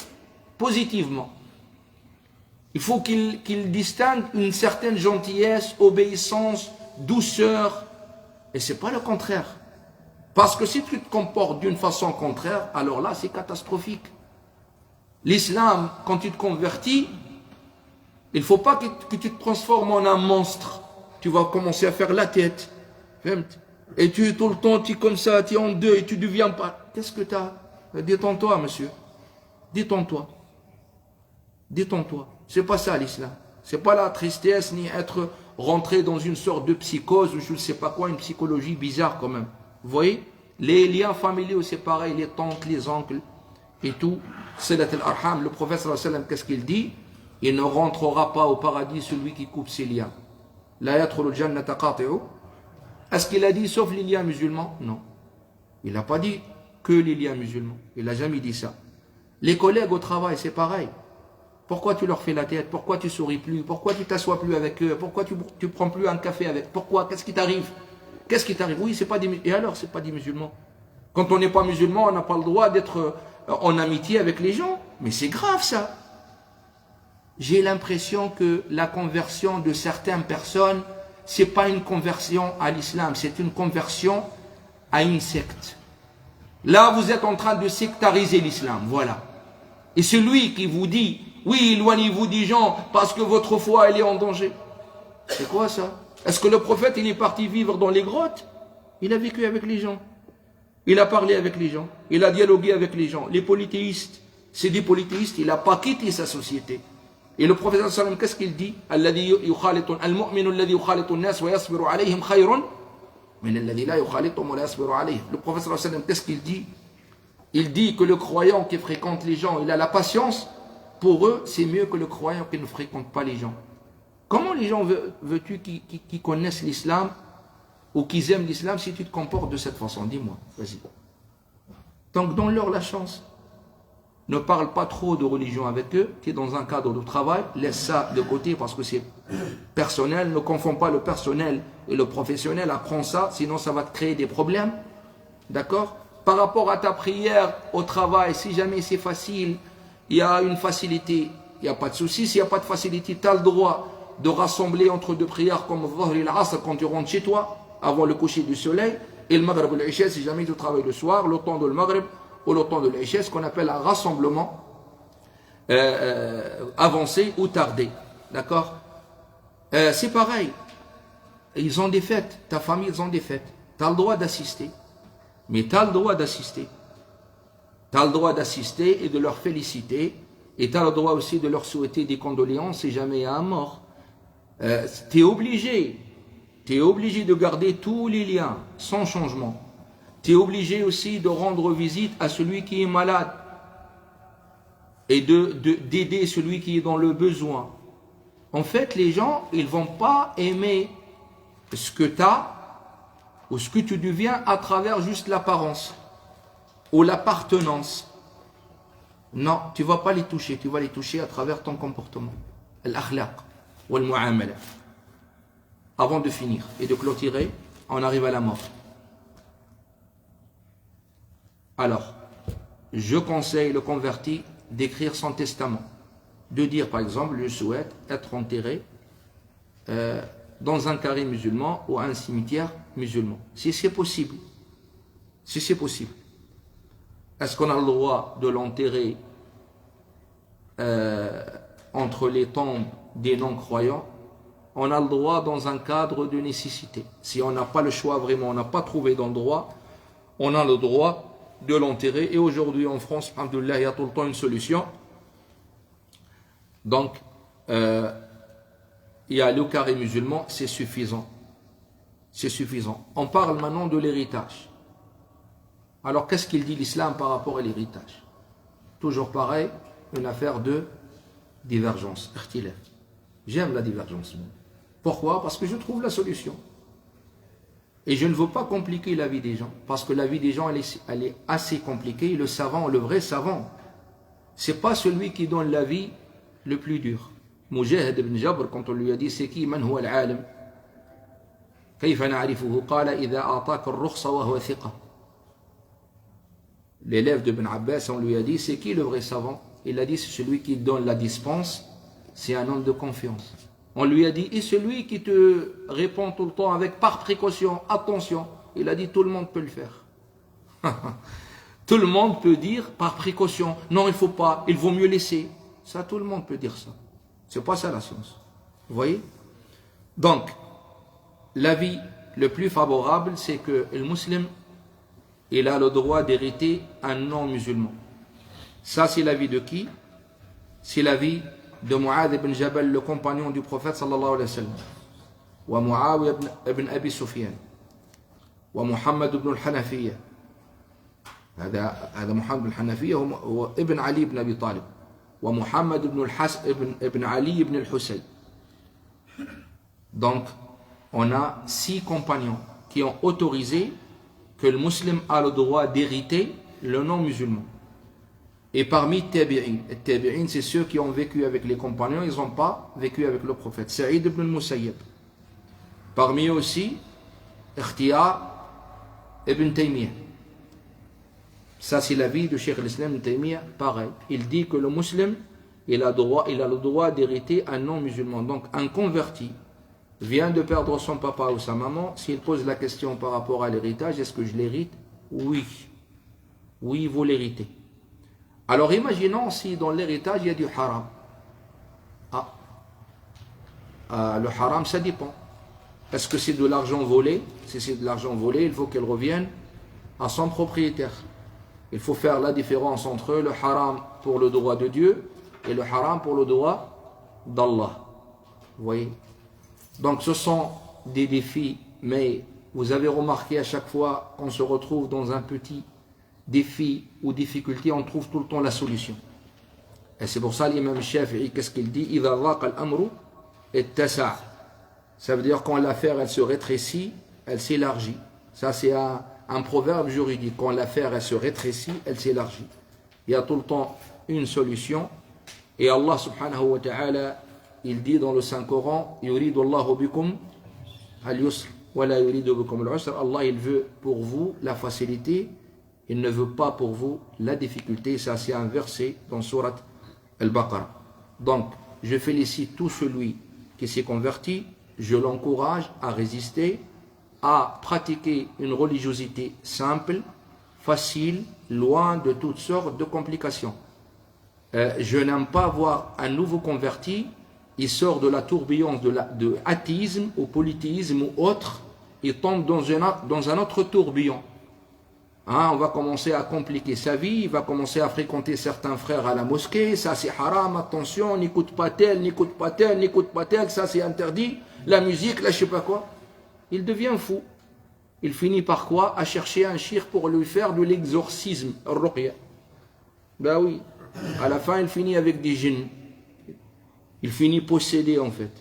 positivement. Il faut qu'ils distinguent une certaine gentillesse, obéissance, douceur. Et ce n'est pas le contraire. Parce que si tu te comportes d'une façon contraire, alors là, c'est catastrophique. L'islam, quand tu te convertis, il ne faut pas que tu te transformes en un monstre. Tu vas commencer à faire la tête. Et tu tout le temps, tu es comme ça, tu es en deux et tu ne deviens pas. Qu'est-ce que tu as? Détends-toi, monsieur. Détends-toi. Détends-toi. C'est pas ça l'islam. C'est pas la tristesse ni être rentré dans une sorte de psychose ou je ne sais pas quoi, une psychologie bizarre quand même. Vous voyez? Les liens familiaux, c'est pareil, les tantes, les oncles et tout. Silat al-Arham, le prophète sallallahu alayhi wa sallam, qu'est-ce qu'il dit? Il ne rentrera pas au paradis celui qui coupe ses liens. La yadkhulu al-jannata qati'u. Est-ce qu'il a dit sauf les liens musulmans? Non. Il n'a pas dit que les liens musulmans. Il n'a jamais dit ça. Les collègues au travail, c'est pareil. Pourquoi tu leur fais la tête? Pourquoi tu souris plus? Pourquoi tu t'assois plus avec eux? Pourquoi tu prends plus un café avec? Pourquoi? Qu'est-ce qui t'arrive? Qu'est-ce qui t'arrive? Oui, c'est pas des musulmans. Et alors, c'est pas des musulmans. Quand on n'est pas musulman, on n'a pas le droit d'être en amitié avec les gens. Mais c'est grave ça. J'ai l'impression que la conversion de certaines personnes, c'est pas une conversion à l'islam, c'est une conversion à une secte. Là, vous êtes en train de sectariser l'islam, voilà. Et celui qui vous dit, oui, éloignez-vous des gens parce que votre foi, elle est en danger. C'est quoi ça? Est-ce que le prophète, il est parti vivre dans les grottes? Il a vécu avec les gens. Il a parlé avec les gens. Il a dialogué avec les gens. Les polythéistes, c'est des polythéistes, il n'a pas quitté sa société. Et le prophète sallallahu alayhi wa sallam, qu'est-ce qu'il dit? Le prophète sallallahu alayhi wa sallam, qu'est-ce qu'il dit? Il dit que le croyant qui fréquente les gens, il a la patience. Pour eux, c'est mieux que le croyant qui ne fréquente pas les gens. Comment les gens veux-tu qui connaissent l'islam ou qui aiment l'islam si tu te comportes de cette façon? Dis-moi, vas-y. Donc donne-leur la chance. Ne parle pas trop de religion avec eux, qui est dans un cadre de travail, laisse ça de côté parce que c'est personnel, ne confonds pas le personnel et le professionnel, apprends ça, sinon ça va te créer des problèmes, d'accord? Par rapport à ta prière au travail, si jamais c'est facile, il y a une facilité, il n'y a pas de souci, s'il n'y a pas de facilité, tu as le droit de rassembler entre deux prières comme Dhuhr et l'Asr quand tu rentres chez toi, avant le coucher du soleil, et le Maghrib et l'Isha, si jamais tu travailles le soir, le temps de le Maghrib, ou le temps de l'Isha, ce qu'on appelle un rassemblement avancé ou tardé. D'accord? C'est pareil. Ils ont des fêtes. Ta famille, ils ont des fêtes. Tu as le droit d'assister. Mais tu as le droit d'assister. Tu as le droit d'assister et de leur féliciter. Et tu as le droit aussi de leur souhaiter des condoléances si jamais il y a un mort. Tu es obligé. Tu es obligé de garder tous les liens sans changement. Tu es obligé aussi de rendre visite à celui qui est malade. Et d'aider celui qui est dans le besoin. En fait, les gens, ils ne vont pas aimer ce que tu as ou ce que tu deviens à travers juste l'apparence ou l'appartenance. Non, tu ne vas pas les toucher. Tu vas les toucher à travers ton comportement. L'akhlaq ou al-mu'amala. Avant de finir et de clôturer, on arrive à la mort. Alors, je conseille le converti d'écrire son testament. De dire par exemple, je souhaite être enterré dans un carré musulman ou un cimetière musulman. Si c'est possible. Si c'est possible. Est-ce qu'on a le droit de l'enterrer entre les tombes des non-croyants? On a le droit dans un cadre de nécessité. Si on n'a pas le choix vraiment, on n'a pas trouvé d'endroit, on a le droit de l'enterrer. Et aujourd'hui en France, alhamdoulilah, il y a tout le temps une solution. Donc, il y a le carré musulman, c'est suffisant. C'est suffisant. On parle maintenant de l'héritage. Alors, qu'est-ce qu'il dit l'islam par rapport à l'héritage? Toujours pareil, une affaire de divergence. J'aime la divergence. Pourquoi? Parce que je trouve la solution. Et je ne veux pas compliquer la vie des gens. Parce que la vie des gens, elle est assez compliquée. Le savant, le vrai savant, c'est pas celui qui donne la vie le plus dur. Mujahid ibn Jabr, quand on lui a dit c'est qui, man huwa al-alim, kayfa na'rifuhu, qala idha ataka ar-rukhsa wa huwa thiqa. L'élève de Ibn Abbas, on lui a dit c'est qui le vrai savant? Il a dit c'est celui qui donne la dispense, c'est un homme de confiance. On lui a dit et celui qui te répond tout le temps avec par précaution, attention. Il a dit tout le monde peut le faire. Tout le monde peut dire par précaution, non il ne faut pas, il vaut mieux laisser. Ça tout le monde peut dire ça. C'est pas ça la science. Vous voyez? Donc, l'avis le plus favorable, c'est que le musulman, il a le droit d'hériter un non-musulman. Ça, c'est l'avis de qui? C'est l'avis de Mu'adh ibn Jabal, le compagnon du prophète sallallahu alayhi wa sallam. Wa Muawiya ibn Abi Sufyan. Wa Muhammad ibn al-Hanafiyya. هذا محمد بن الحنفية هو ابن علي بن أبي طالب. ومحمد ابن علي بن الحسين. Donc, on a 6 compagnons qui ont autorisé que le musulman a le droit d'hériter le non-musulman. Et parmi les tabi'in, c'est ceux qui ont vécu avec les compagnons, ils n'ont pas vécu avec le prophète. Saïd ibn al-Musayyib. Parmi eux aussi, Ikhtiyar ibn Taymiyyah. Ça, c'est l'avis de Cheikh l'Islam ibn Taymiyyah, pareil. Il dit que le musulman, il a le droit d'hériter un non-musulman. Donc, un converti vient de perdre son papa ou sa maman. S'il pose la question par rapport à l'héritage, est-ce que je l'hérite? Oui. Oui, vous l'héritez. Alors, imaginons si dans l'héritage, il y a du haram. Le haram, ça dépend. Est-ce que c'est de l'argent volé? Si c'est de l'argent volé, il faut qu'elle revienne à son propriétaire. Il faut faire la différence entre le haram pour le droit de Dieu et le haram pour le droit d'Allah. Vous voyez? Donc ce sont des défis, mais vous avez remarqué à chaque fois qu'on se retrouve dans un petit défi ou difficulté, on trouve tout le temps la solution. Et c'est pour ça l'imam Shafi'i, qu'est-ce qu'il dit? إِذَا ضَاقَ الْأَمْرُ اتَّسَعَ. Ça veut dire quand l'affaire elle se rétrécit, elle s'élargit. Ça c'est un proverbe juridique. Quand l'affaire elle se rétrécit, elle s'élargit. Il y a tout le temps une solution. Et Allah subhanahu wa ta'ala, il dit dans le Saint-Coran, Yuridu Allahu bikum al-yusr wa la yuridu bikum al-usr. Allah, il veut pour vous la facilité, il ne veut pas pour vous la difficulté. Ça, c'est un verset dans Surat Al-Baqarah. Donc, je félicite tout celui qui s'est converti, je l'encourage à résister, à pratiquer une religiosité simple, facile, loin de toutes sortes de complications. Je n'aime pas voir un nouveau converti il sort de la tourbillon de athéisme ou polythéisme ou autre, il tombe dans un autre tourbillon. Hein, on va commencer à compliquer sa vie, il va commencer à fréquenter certains frères à la mosquée, ça c'est haram, attention, n'écoute pas tel, n'écoute pas tel, n'écoute pas tel, ça c'est interdit, la musique, là je sais pas quoi. Il devient fou. Il finit par quoi? À chercher un shir pour lui faire de l'exorcisme, al-ruqya. Ben oui, à la fin il finit avec des djinns. Il finit possédé en fait.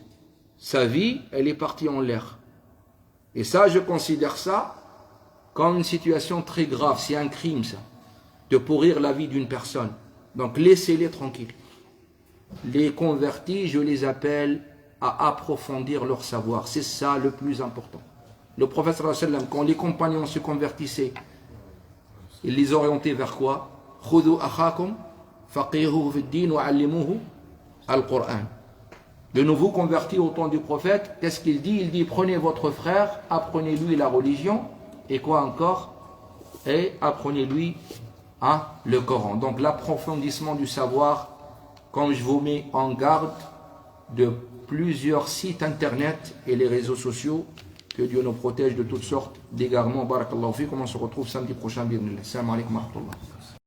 Sa vie, elle est partie en l'air. Et ça, je considère ça comme une situation très grave, c'est un crime ça, de pourrir la vie d'une personne. Donc laissez-les tranquilles. Les convertis, je les appelle à approfondir leur savoir, c'est ça le plus important. Le prophète sallallahu alayhi wa sallam, quand les compagnons se convertissaient, il les orientait vers quoi? Khudhu akhakum faqihuhu fid din wa allimuhu al-Qur'an. De nouveau converti au temps du prophète, qu'est-ce qu'il dit? Il dit prenez votre frère, apprenez-lui la religion. Et quoi encore? Et apprenez-lui le Coran. Donc l'approfondissement du savoir, comme je vous mets en garde de plusieurs sites internet et les réseaux sociaux, que Dieu nous protège de toutes sortes d'égarements. Barakallahu fikum, on se retrouve samedi prochain. Assalamu alaikum wa rahmatullah.